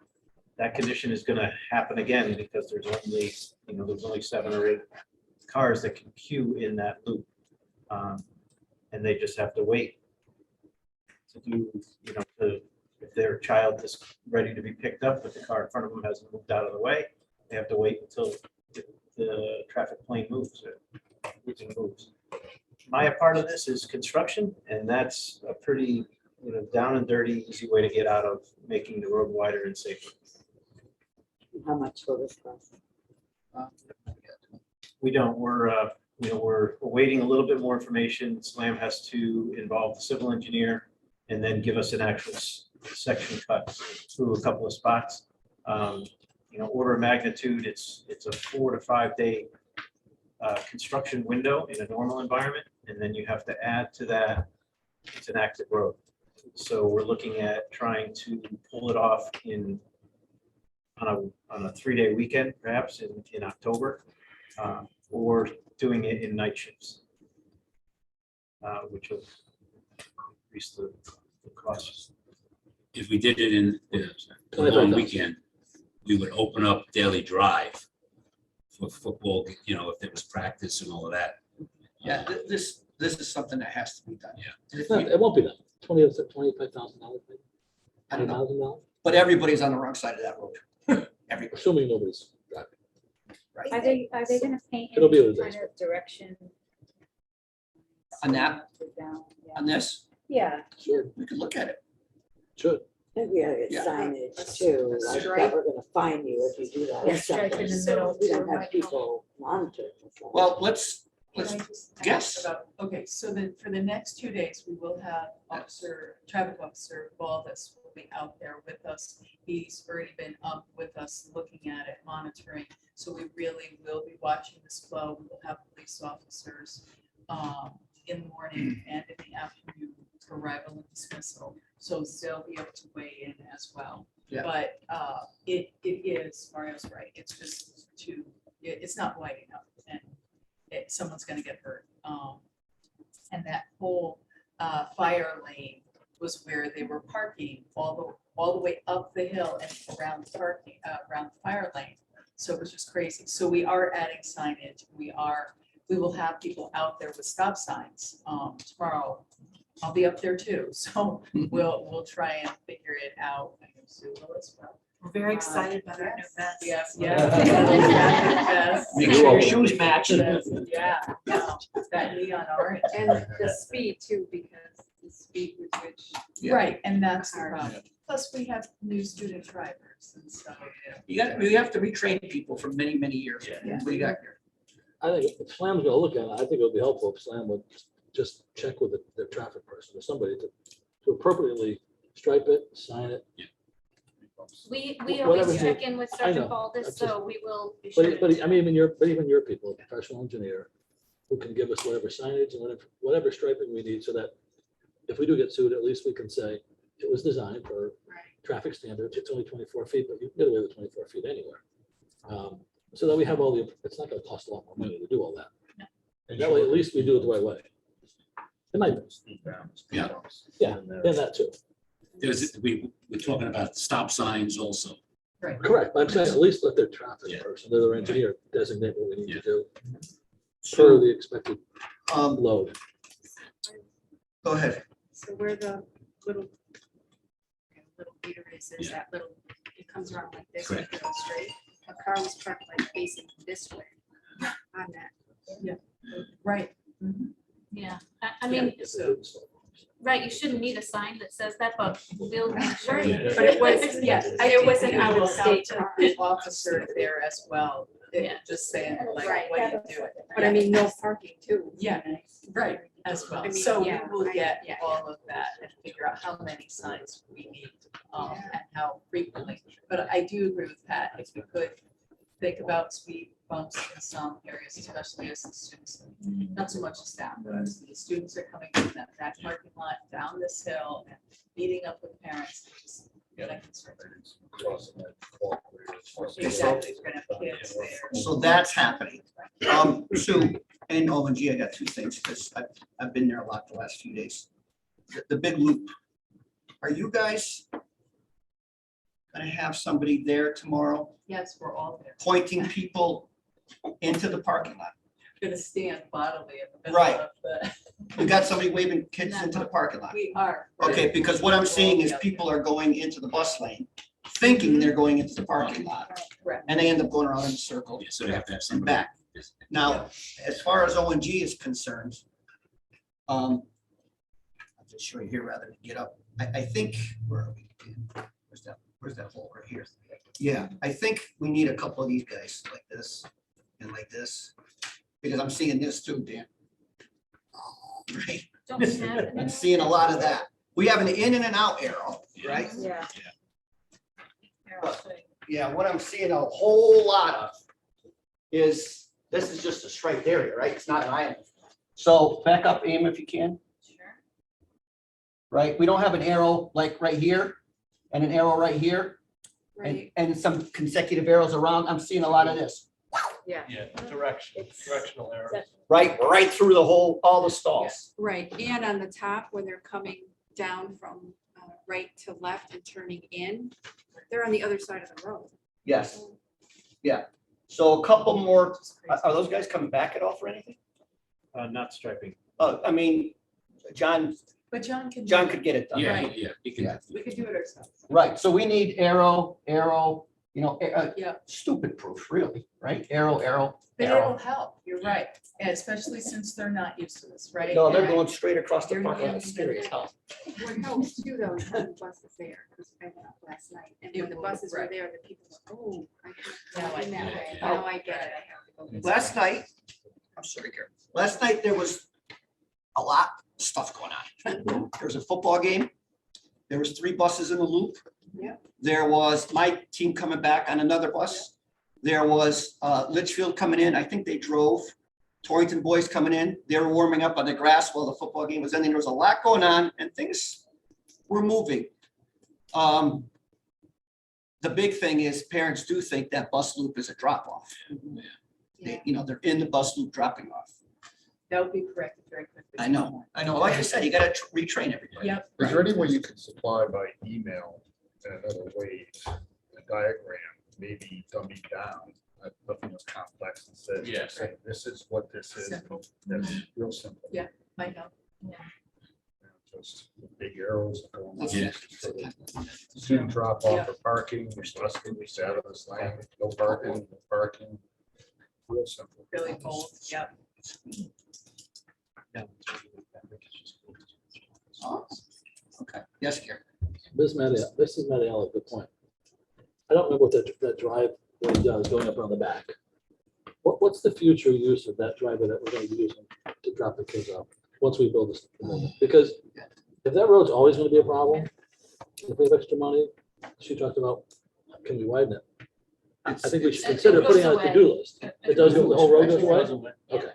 That condition is going to happen again because there's only 7 or 8 cars that can queue in that loop. And they just have to wait to do, if their child is ready to be picked up, but the car in front of them hasn't moved out of the way, they have to wait until the traffic plane moves. Everything moves. My part of this is construction, and that's a pretty, down and dirty, easy way to get out of making the road wider and safer. How much will this cost? We don't, we're awaiting a little bit more information. SLAM has to involve the civil engineer and then give us an actual section cut through a couple of spots. Order of magnitude, it's a 4 to 5 day construction window in a normal environment. And then you have to add to that, it's an active road. So we're looking at trying to pull it off on a 3-day weekend, perhaps in October, or doing it in night shifts. which will increase the cost. If we did it in the long weekend, we would open up daily drive for football, if there was practice and all of that. Yeah, this is something that has to be done. Yeah. And if No, we- it won't be done. $25,000, maybe. I don't know, $10,000, but everybody's on the wrong side of that road. Everybody, assuming nobody's driving. right? Are they gonna paint It'll be any a kind of direction? On that, Down, yeah. on this, Yeah. Sure, we could look at it. should. And we gotta get Yeah. signage too, like that we're gonna fine you if you do that. Yeah, stripe in the middle. We don't have people monitor. Well, let's Can I just ask guess. about- Okay, so then for the next 2 days, we will have traffic officer Baldus will be out there with us. He's already been up with us, looking at it, monitoring. So we really will be watching this flow. We will have police officers in the morning and in the afternoon for arrival and dismissal. So they'll be able to weigh in as well. Yeah. But it is, Mario's right, it's just it's not wide enough and someone's gonna get hurt. And that whole fire lane was where they were parking all the way up the hill and around the parking, around the fire lane. So it was just crazy. So we are adding signage. We will have people out there with stop signs. Tomorrow, I'll be up there too. So we'll try and figure it out. I know Sue will as well. We're very excited about our new vest. Yes, yes. Make sure your shoes match. Yeah, no, that neon orange. And the speed too, because the speed with which. Yeah. Right, and that's the Hard. problem. Plus, we have new student drivers and so. We have to retrain people for many, many years. Yeah. What do you got here? I think if Slam's gonna look at it, I think it would be helpful if Slam would just check with the traffic person or somebody to appropriately stripe it, sign it. We Whatever always you- check in with I know, Sergeant Baldus, that's so we will be sure. But I mean, even your people, a professional engineer, who can give us whatever signage and whatever striping we need, so that if we do get sued, at least we can say it was designed for traffic standards. It's only 24 feet, but you can get away with 24 feet anywhere. So that we have all it's not gonna cost a lot more money to do all that. No. And that way, at least we do it the right way. It might, Yeah. yeah, and that too. We're talking about stop signs also. Right. Correct, but I'm saying at least let their traffic Yeah. person, their engineer designate what we need Yeah. to do per So, the expected load. go ahead. So where the little meter is, there's that little, it comes around like this, and it goes straight. A car was parked like facing this way on that. Right. Yeah, I mean, right, you shouldn't need a sign that says that, but we'll make sure. But it was, yes, I it think wasn't we out will of state have the officer there as well. Yeah. Just saying, like, Right. what do you do? But I mean, no parking too. Yeah, right, as well. I mean, So we yeah, will get yeah. all of that and figure out how many signs we need and how frequently. But I do agree with Pat, if we could think about speed bumps in some areas, especially as the students, not so much the staff, but as the students are coming from that parking lot down this hill and meeting up with parents. It's that concern. Exactly, we're gonna have kids there. So that's happening. Sue and ONG, I got two things, because I've been there a lot the last few days. The big loop. Are you guys gonna have somebody there tomorrow Yes, we're all there. pointing people into the parking lot? Gonna stand bodily in the middle Right. of the. We got somebody waving kids into the parking lot. We are. Okay, because what I'm seeing is people are going into the bus lane, thinking they're going into the parking lot, Correct. and they end up going around in a circle Yeah, so they have to have and somebody. back. Now, as far as ONG is concerned, I'll just show you here rather than get up. I think, where are we? Where's that hole right here? Yeah, I think we need a couple of these guys like this and like this, because I'm seeing this too, Dan. Right? Don't snap it. I'm seeing a lot of that. We have an in and an out arrow, right? Yeah. Here, I'll show you. Yeah, what I'm seeing a whole lot of is, this is just a striped area, right? It's not an island. So back up, aim if you can, Sure. right? We don't have an arrow like right here and an arrow right here and, Right. and some consecutive arrows around. I'm seeing a lot of this. Yeah. Yeah, directional error. right through the whole, all the stalls. Right, and on the top, when they're coming down from right to left and turning in, they're on the other side of the road. Yes. Yeah. So a couple more, are those guys coming back at all for anything? Not striping. I mean, John But John can. could get it done. Yeah, Right. yeah, you can. We could do it ourselves. Right, so we need arrow, you know, Yeah. stupid proof, really, right? Arrow, But it'll arrow. help, you're right, and especially since they're not used to this, right? No, they're And- going straight across the You're parking lot, getting it's scary as hell. What helps too, though, is having buses there, because I went up last night, and when the buses were there, the people were, oh, I Now I can't go in that get way, it. now I get it, I have to go this Last way." night, I'm sorry, Gary, last night there was a lot of stuff going on. There was a football game. There was 3 buses in the loop. Yeah. There was my team coming back on another bus. There was Litchfield coming in. I think they drove. Torrington boys coming in. They were warming up on the grass while the football game was ending. There was a lot going on and things were moving. The big thing is parents do think that bus loop is a drop off. You know, they're in the bus loop dropping off. That would be corrected very quickly. I know. Like I said, you gotta retrain everybody. Yep. Is there any way you could supply by email in another way, a diagram, maybe dummy down, nothing as complex and says, Yeah. just say, this is what this is. Simple. That's real simple. Yeah. I know. Just big arrows going on. Yeah. Student drop Yeah. off for parking, bus can be out of this lane, no parking, no parking. Real simple. Really bold, yep. Oh, okay. Yes, Gary. This is Mattiella, good point. I don't remember what that drive really does going up around the back. What's the future use of that driveway that we're going to be using to drop the kids off once we build this? Because if that road's always going to be a problem, if we have extra money, she talked about, can we widen it? I think we should It consider goes putting it on a away. to-do list. It does go, the whole road goes away? Okay.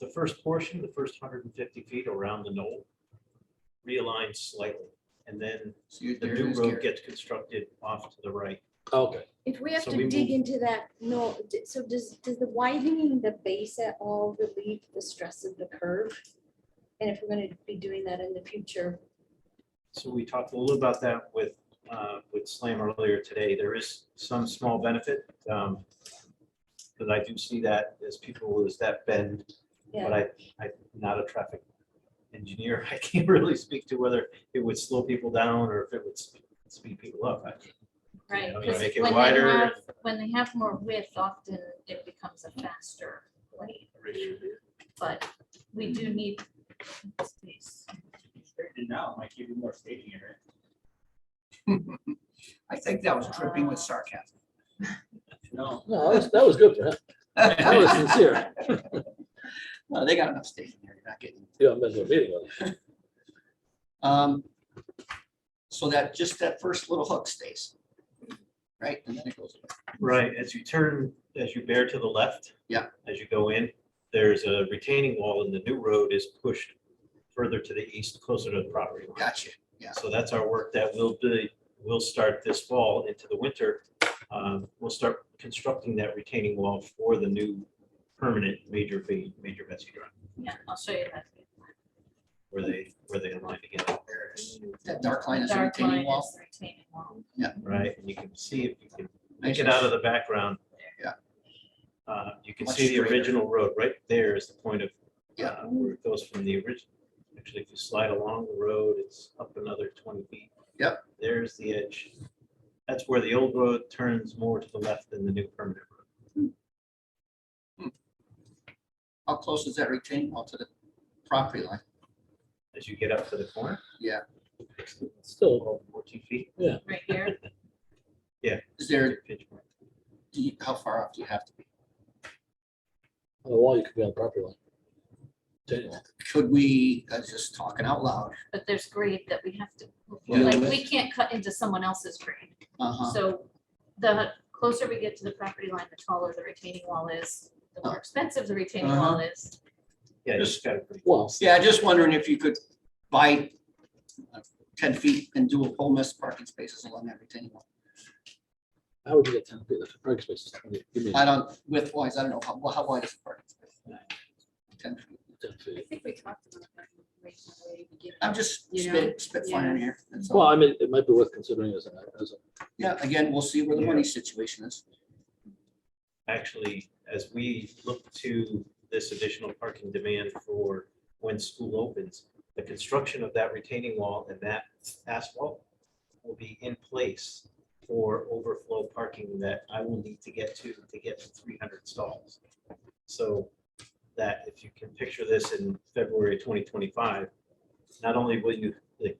The first portion, the first 150 feet around the knoll, realigns slightly. And then the new road gets constructed off to the right. Okay. If we have So to we dig move- into that, no, so does the widening the base at all relieve the stress of the curve? And if we're gonna be doing that in the future, So we talked a little about that with Slam earlier today. There is some small benefit. But I do see that as people as that bend, but I'm not a traffic engineer. I can't really speak to whether it would slow people down or if it would speed people up. Right, You know, because make it when wider. they have more width, often it becomes a faster lane. But we do need space. And now it might give you more staging area. I think that was dripping with sarcasm. No. No, that was good for him. That was sincere. No, they got enough staging here. You're not getting. You haven't been to a meeting with him. So that just that first little hook stays. Right, and then it goes away. Right, as you bear to the left. Yeah. As you go in, there's a retaining wall and the new road is pushed further to the east, closer to the property line. Gotcha. Yeah. So that's our work that we'll start this fall into the winter. We'll start constructing that retaining wall for the new permanent major Betsy Drive, Yeah, I'll show you that. where they align together. That dark line is a Dark retaining line wall. is the retaining wall. Right, and you can see if you can make it out of the background. Yeah. You can Much see the straighter. original road, right there is the point of, Yeah. where it goes from the original. Actually, if you slide along the road, it's up another 20 feet. Yep. There's the edge. That's where the old road turns more to the left than the new permanent road. How close is that retaining wall to the property line? As you get up to the corner, Yeah. Still, about 14 feet. Right here. Is there, Pitch point. how far off do you have to be? on the wall, you could be on the property line. Retaining wall. Could we, just talking out loud, But there's grade that we have to, Yeah. like, we can't cut into someone else's grade. uh-huh, So the closer we get to the property line, the taller the retaining wall is, the more expensive the retaining wall is. Yeah, you just got it pretty Well, close. yeah, just wondering if you could buy 10 feet and do a whole mess of parking spaces along that retaining wall. how would you get 10 feet? The parking space is 20. You mean I don't, width wise, I don't know, how wide is the parking space? 10 feet. 10 I feet? think we talked about that information way to begin. I'm just You know, spitfiring here. that's all. Well, I mean, it might be worth considering as a, Yeah, again, we'll see where the money situation is. Actually, as we look to this additional parking demand for when school opens, the construction of that retaining wall and that asphalt will be in place for overflow parking that I will need to get to 300 stalls. So that if you can picture this in February 2025, not only will you, the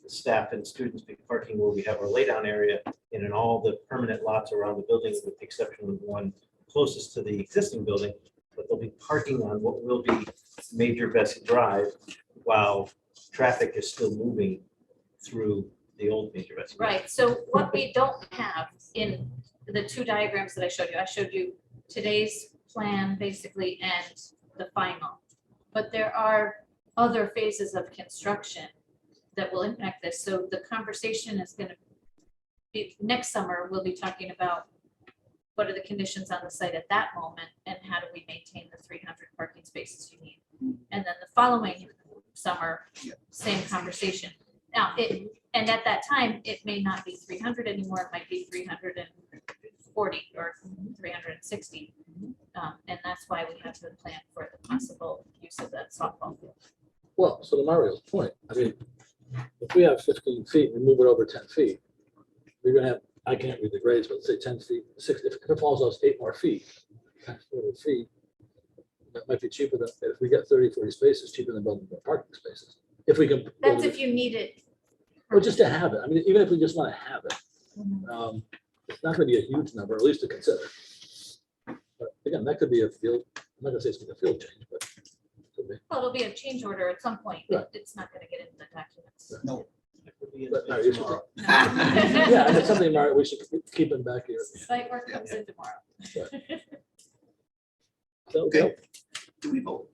staff and students be parking where we have our laydown area and in all the permanent lots around the building, with the exception of one closest to the existing building, but they'll be parking on what will be Major Bessie Drive while traffic is still moving through the old Major Bessie. Right, so what we don't have in the two diagrams that I showed you today's plan basically and the final. But there are other phases of construction that will impact this. So the conversation is gonna be, next summer, we'll be talking about what are the conditions on the site at that moment and how do we maintain the 300 parking spaces you need? And then the following summer, same conversation. Now, and at that time, it may not be 300 anymore, it might be 340 or 360. And that's why we have to plan for the possible use of that softball field. well, so to Mario's point, I mean, if we have 15 feet and move it over 10 feet, we're gonna have, I can't read the grades, but say 10 feet, 6, if it falls us 8 more feet, 10 feet, that might be cheaper than, if we get 30, 40 spaces, cheaper than building more parking spaces. If we can. That's if you need it. Or just to have it. I mean, even if we just want to have it, it's not going to be a huge number, at least to consider. But again, that could be a field, I'm not going to say it's going to be a field change, but it could be. Well, it'll be a change order at some point. Right. It's not gonna get into the documents. No. But, no, you should- Tomorrow. Yeah, and it's something, Mario, we should keep in back here. Site work comes in tomorrow. So, Okay. Do we vote?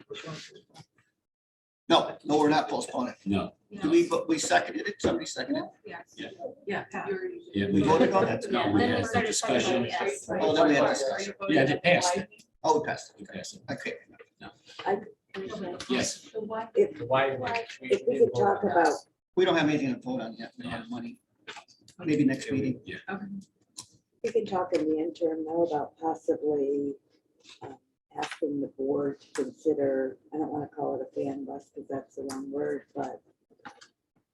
No, we're not postponing. No, Do we seconded it? Somebody seconded it? Yes. Yeah. Yeah. you're- yeah, We voted on that? Yeah, we then we had started talking about discussion. yes. Oh, then we had Are you discussion. voting Yeah, they passed it. Oh, we passed it. we passed it. Okay. Yes, The what? If we could talk about, We don't have anything to vote on yet. We don't have money. Maybe next meeting. we can talk in the interim though about possibly asking the board to consider, I don't want to call it a fan bus because that's the wrong word, but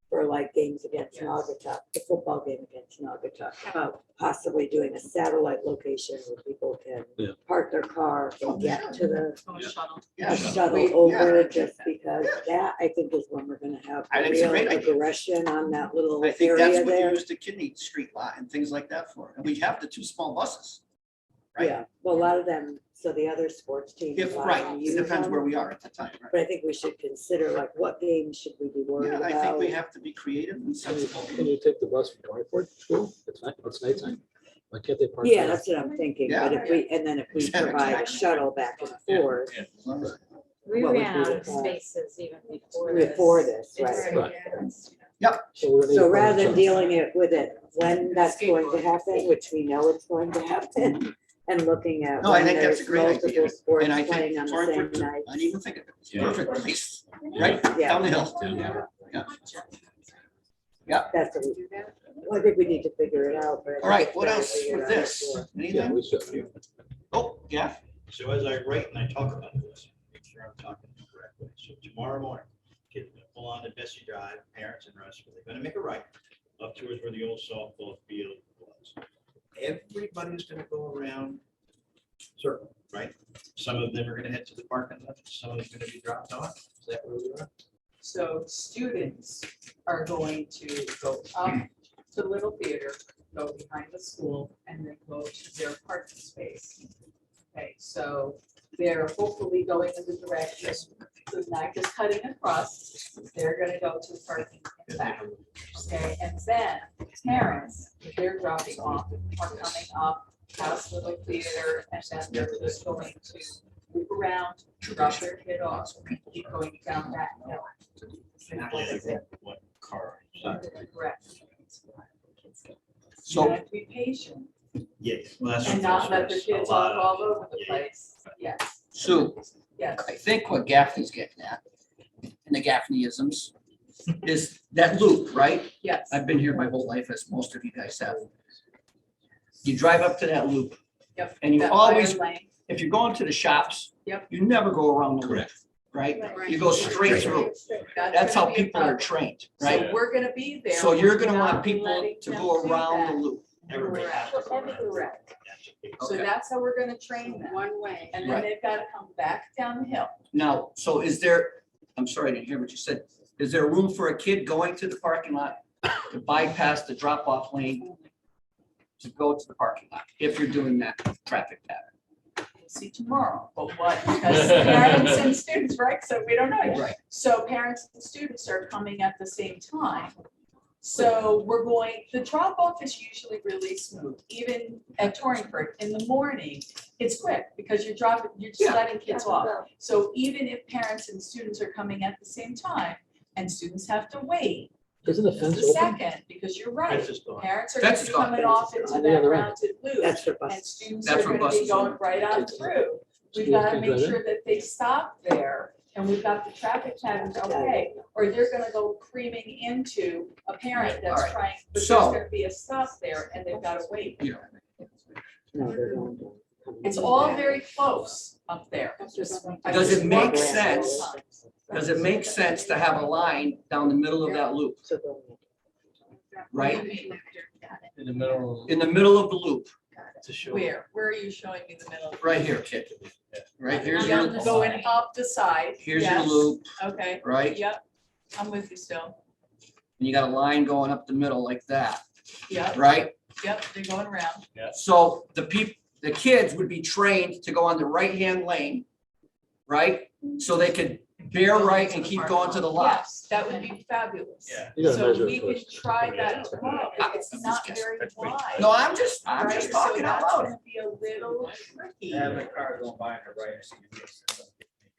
for like games against Naugatuck, the football game against Naugatuck, about possibly doing a satellite location where people can Yeah. park their car and get to the Oh, shuttle. Yeah. shuttle over, just because that, I think, is when we're gonna have I think it's a real great idea. aggression on that little I think that's area what you there. use the kidney street lot and things like that for. And we have the 2 small buses. Right? Yeah, well, a lot of them, so the other sports teams. If, a lot of right, them it use depends where them, we are at the time, right? But I think we should consider like what games should we be worried Yeah, about? I think we have to be creative and Can sensible. you take the bus from 24th to school? It's nighttime. Why can't they park? Yeah, there? that's what I'm thinking, Yeah. but if we, and then if we Exactly. provide a shuttle back and forth We What would ran be out the of cost? spaces even before this. before this, right? Right. So So we're gonna need a rather than shuttle. dealing it with it when that's going to happen, which we know it's going to happen, and looking at No, I when think that's a there's great idea. multiple sports And I playing think on the Torrington, same I night. didn't even think of it. It's Yeah. perfect place, right Yeah. down the hill. That's what we, well, I think we need to figure it out. but I All right, think what it's else better with figured out this? before. Yeah, Anything? we should. Oh, yeah. So as I write and I talk about this, make sure I'm talking correctly. So tomorrow morning, kids are gonna pull on to Bessie Drive, parents and rest, they're gonna make a right up towards where the old softball field was. Everybody's gonna go around circle, right? Some of them are gonna head to the parking lot, some of them are gonna be dropped off. Is that where we are? So students are going to go up to Little Theater, go behind the school, and then go to their parking space. Okay, so they're hopefully going in the direction, so not just cutting across, they're gonna go to parking in back. Okay, and then parents, if they're dropping off, are coming up past Little Theater, and then they're just going to move around, drop their kid off, and keep going down that hill. What car? Correct. So- You have to be patient Yes. well, that's And what not let the there's kids a lot off of- all over the yeah. place. Yes, Sue, yes. I think what Gaffney's getting at, and the Gaffneyisms, is that loop, right? Yes. I've been here my whole life, as most of you guys have. You drive up to that loop, Yep. and you that always, fire lane. if you're going to the shops, Yep. you never go around the loop, Correct. right? Right. You go straight through. That's how gonna be a people are problem. trained, So right? we're gonna be there. So you're we're gonna want not people letting to them go do around that. the loop. Everybody has to go around. Correct. So Okay. that's how we're gonna train them. One way. And then Right. they've gotta come back down the hill. Now, so is there, I'm sorry, I didn't hear what you said. Is there room for a kid going to the parking lot to bypass the drop-off lane to go to the parking lot, if you're doing that traffic pattern? We'll see tomorrow, but what, because parents and students, right, so we don't know yet. Right. So parents and students are coming at the same time. So we're going, the drop off is usually really smooth, even at Torrington in the morning, it's quick because you're just Yeah. letting kids off. So even if parents and students are coming at the same time and students have to wait Isn't the just fence a open? second, because you're right, Fence is gone. parents are Fence gonna is be gone. coming off into On the that other end. rounded loop. That's for And bus. students That's are where gonna be buses are. going right on through. We've Schools gotta can make drive in? sure that they stop there and we've got the traffic patterns okay, or they're gonna go creaming into a parent that's Alright. trying, but there's So- gonna be a stop there and they've gotta wait. Yeah. No, they're going to come It's in all back. very close up there. Does it make Just- sense? Does it make sense to have a line down the middle of that loop, So they'll- right? In the middle. In the middle of the loop, To show. Where are you showing me the middle? right here, kid. Right, here's Yeah, your, going up the side. here's your yes. loop, Okay, right? yep, I'm with you still. And you got a line going up the middle like that, Yep, right? yep, they're going around. So the kids would be trained to go on the right-hand lane, right? So they could bear right and keep going to the left. Yes, that would be fabulous. Yeah. You gotta So measure we it can first. try that tomorrow. It's not very wide. No, I'm just right? talking out So that's loud. gonna be a little tricky. Have a car going by on the right, so you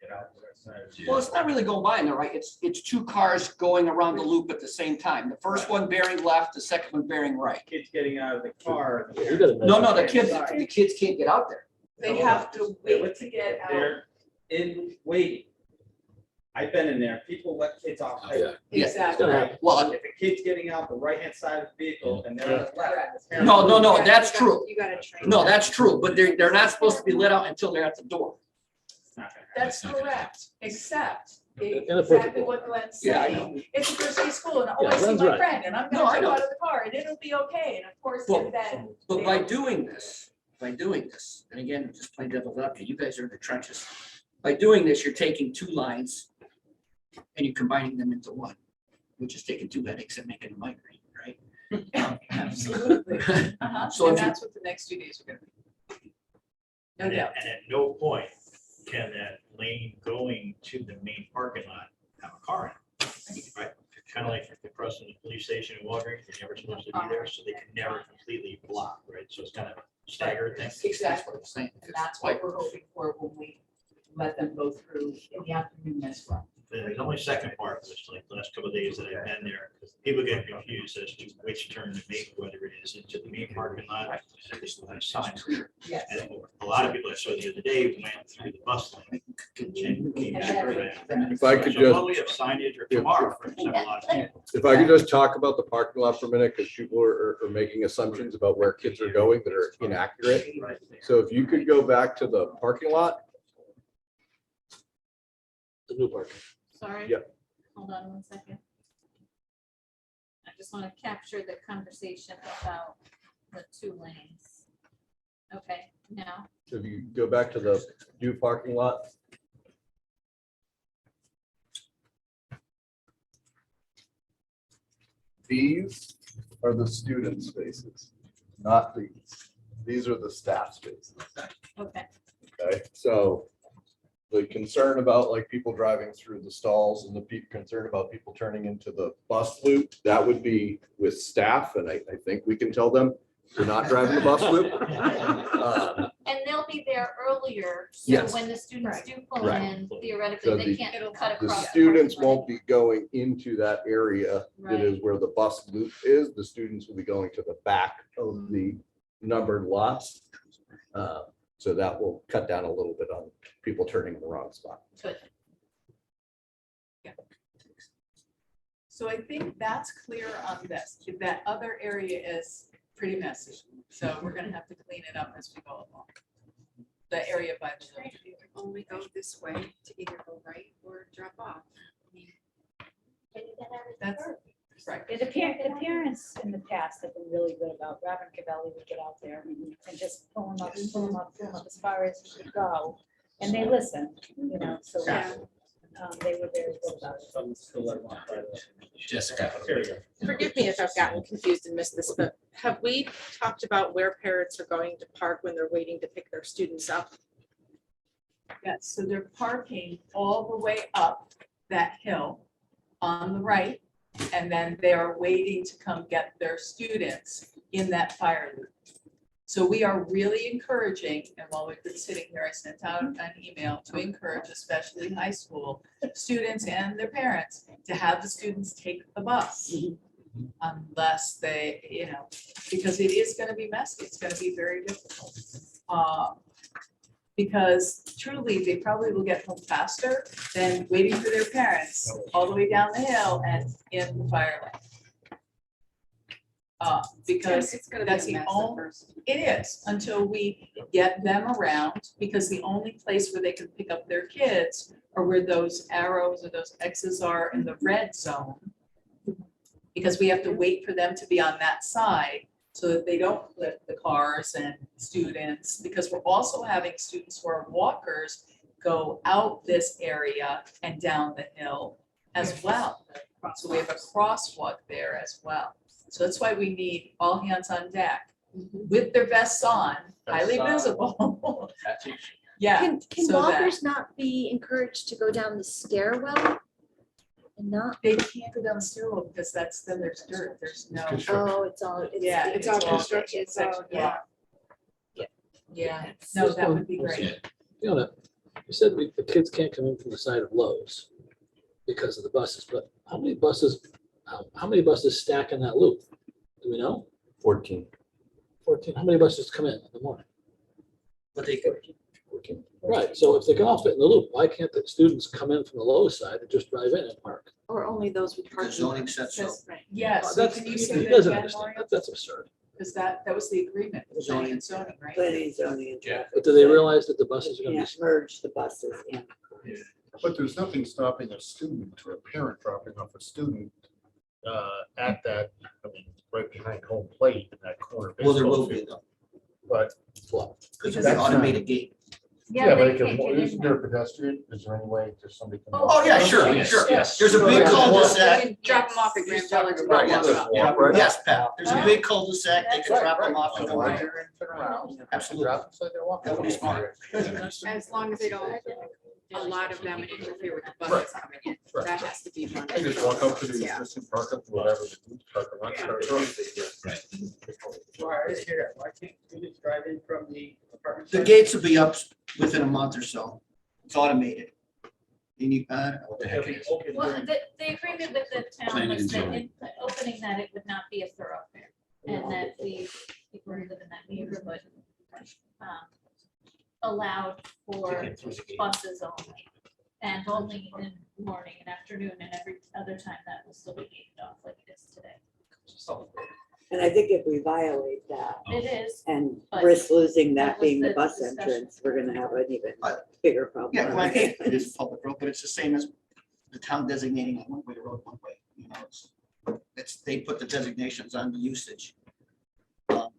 get out to that side. Well, it's not really going by in there, right? It's two cars going around the loop at the same time. The first one bearing left, the second one bearing right. Kids getting out of the car. You gotta No, no, measure. the kids can't get out there. They have to wait to get out. They're in waiting. I've been in there, people let kids off. Oh, yeah. Yeah. Exactly. Right? Well, If a kid's getting out the right-hand side of the vehicle and they're on the left. the No, no, no, parents- that's true. You gotta train. No, them. that's true, but they're not supposed to be let out until they're at the door. It's not gonna happen. That's correct, except In a perfect exactly world. what Glenn's Yeah, I saying. It's a first day school and oh, I Yeah, see Glenn's my right. friend and I'm No, I gonna jump know. out of the car and it'll be okay. And of course, Well, then. But by doing this, and again, just playing devil's advocate, you guys are in the trenches. By doing this, you're taking two lines and you're combining them into one, which is taking two headaches and making a migraine, right? Absolutely. Uh-huh. So And if you- that's what the next 2 days are gonna be. No doubt. And at no point can that lane going to the main parking lot have a car in it. Right? Kind of like if they're crossing the police station in Walgreens, they're never supposed to be there, so they can never completely block, right? So it's kind of staggered thing. That's Exactly. what I'm saying. And that's what we're hoping for when we let them go through in the afternoon as well. The only second part, which like the last couple of days that I've been there, because people get confused as to which turn to make, whether it is into the main parking lot. Or just the signs. Yes. And a lot of people I saw the other day went through the bus lane. And came back around. If I could So just, while we have signage or tomorrow, for example, a lot of people. if I could just talk about the parking lot for a minute, because people are making assumptions about where kids are going that are inaccurate. So if you could go back to the parking lot, The new park. Sorry. Yep. Hold on 1 second. I just want to capture the conversation about the 2 lanes. Okay, now, if you go back to the new parking lot. These are the student spaces, not these. These are the staff spaces. okay, Okay, so the concern about like people driving through the stalls and the concern about people turning into the bus loop, that would be with staff, and I think we can tell them to not drive in the bus loop. and they'll be there earlier, so Yes. when the students do pull Right. in, So theoretically, they the- can't cut The across. the students parking lot. won't be going into that area that is where the bus loop is. The students will be going to the back of the numbered lots. So that will cut down a little bit on people turning in the wrong spot. Good. So I think that's clear on this. That other area is pretty messy. So we're gonna have to clean it up as we go along. The area by the lake. Only go this way to either go right or drop off. I mean, That's right. The parents in the past have been really good about, Robin Cavelli would get out there and just pull them up as far as he could go. And they listened, you know, so they were very good about it. Jessica. Forgive me if I've gotten confused and missed this, but have we talked about where parents are going to park when they're waiting to pick their students up? Yes, so they're parking all the way up that hill on the right. And then they are waiting to come get their students in that fire loop. So we are really encouraging, and while we've been sitting here, I sent out an email to encourage, especially high school students and their parents, to have the students take the bus. Unless they, you know, because it is gonna be messy, it's gonna be very difficult. Because truly, they probably will get home faster than waiting for their parents all the way down the hill and in the fire lane. Because it's gonna be that's a the mess at only, first. it is, until we get them around, because the only place where they can pick up their kids are where those arrows or those X's are in the red zone. Because we have to wait for them to be on that side so that they don't flip the cars and students, because we're also having students who are walkers go out this area and down the hill as well. So we have a crosswalk there as well. So that's why we need all hands on deck with their vests on, highly visible. Yeah. Can so that- walkers not be encouraged to go down the stairwell? And not, They can't go down the stairwell because then there's dirt, there's no. oh, it's all. Yeah, It's all construction, it's so, all- yeah. Yeah, no, that would be great. Yeah. Fiona, you said the kids can't come in from the side of Lowe's because of the buses, but how many buses stack in that loop? Do we know? 14. 14. How many buses come in the morning? But they could. 14. Right, so if they can all fit in the loop, why can't the students come in from the Lowe's side and just drive in and park? Or only those with The parking. zoning says so. Yes, so That's, can you he say that doesn't again, understand. Mario? That's absurd. Because that was the agreement, with planning and zoning, right? Planning, zoning, and Yeah. traffic. But do they realize that the buses are gonna Can't be? merge the buses in. But there's nothing stopping a student or a parent dropping off a student at that, I mean, right behind home plate in that corner. Well, there will baseball be field. though, But, Well, because it's an automated gate. yeah, but they it can, can't get in isn't there a pedestrian? Is there any way to somebody? can walk? Oh, yeah, sure, Yes, sure. yes. There's a big Yeah. cul-de-sac. You can drop them off at Grand He's talking Village. and about drop yes. them off. walk right Yes, Pat, there's a big cul-de-sac, they can Right, drop them right. off and go Right right. there and turn around. Absolutely. Drop inside there, walk. Nobody's smart. As long as they don't, a lot of them interfere with the Right. buses coming in. Right. That has to be done. I just walk up to the Yeah. existing park up, whatever, the park and start going. Why is here? Why can't you just drive in from the apartment? The gates will be up within a month or so. It's automated. You need, I don't know what the heck it is. Well, the agreement with the town Planning was and that zoning. in opening that it would not be a thoroughfare. And that the people who live in that neighborhood allowed for buses only. And only in morning and afternoon, and every other time that will still be gated off like it is today. And I think if we violate that It is, and But risk losing that that was being the the bus discussion. entrance, we're gonna have an even But- bigger problem. Yeah, well, I think it is a public road, but it's the same as the town designating a one-way road, one way, you know, it's, they put the designations on the usage. But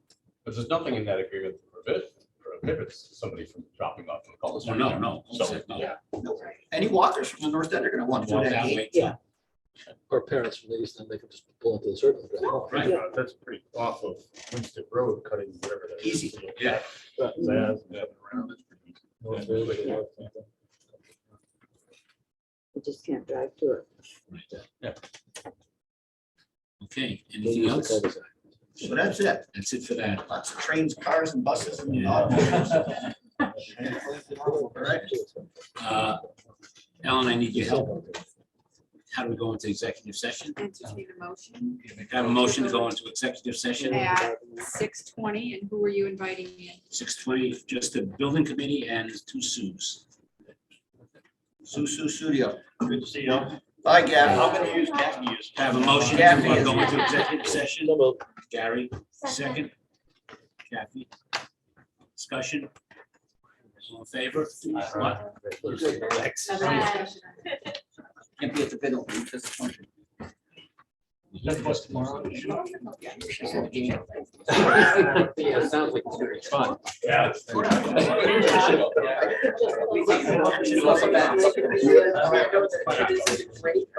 there's nothing in that agreement that prohibits somebody from dropping off in the Oh, cul-de-sac. no. So, No, any walkers from the north end are gonna want to do Walk that that gate. way. Yeah. Or parents from the east end, they can just pull into the circle. and drive home. Right. Yeah. That's pretty off of Winston Road, cutting whatever that is. Easy. Yeah. Right. Zaz and up and around, it's pretty easy. North Village, Yeah. North- You just can't drive to it. Okay, They anything use the else? cul-de-sac. So that's it. That's it for that. Lots of trains, cars and buses and Yeah. automobiles. All right. Alan, I need your help. how do we go into executive session? Entertain a motion Have a motion to go into executive session, at 6:20, and who are you inviting in? 6:20, just the building committee and 2 Sues. Susu Studio. Good to see you. Bye, Gabby. How many use Kathy use? Have a motion to Kathy is- go into executive session. So moved. Gary, second. Kathy. Discussion. All in favor? What? Next. Can't be at the bid opening because it's function. That's what's tomorrow. Yeah, it sounds like it's gonna be fun. Yeah.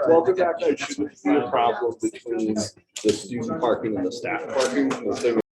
Welcome back. There shouldn't be a problem between the student parking and the staff parking. The thing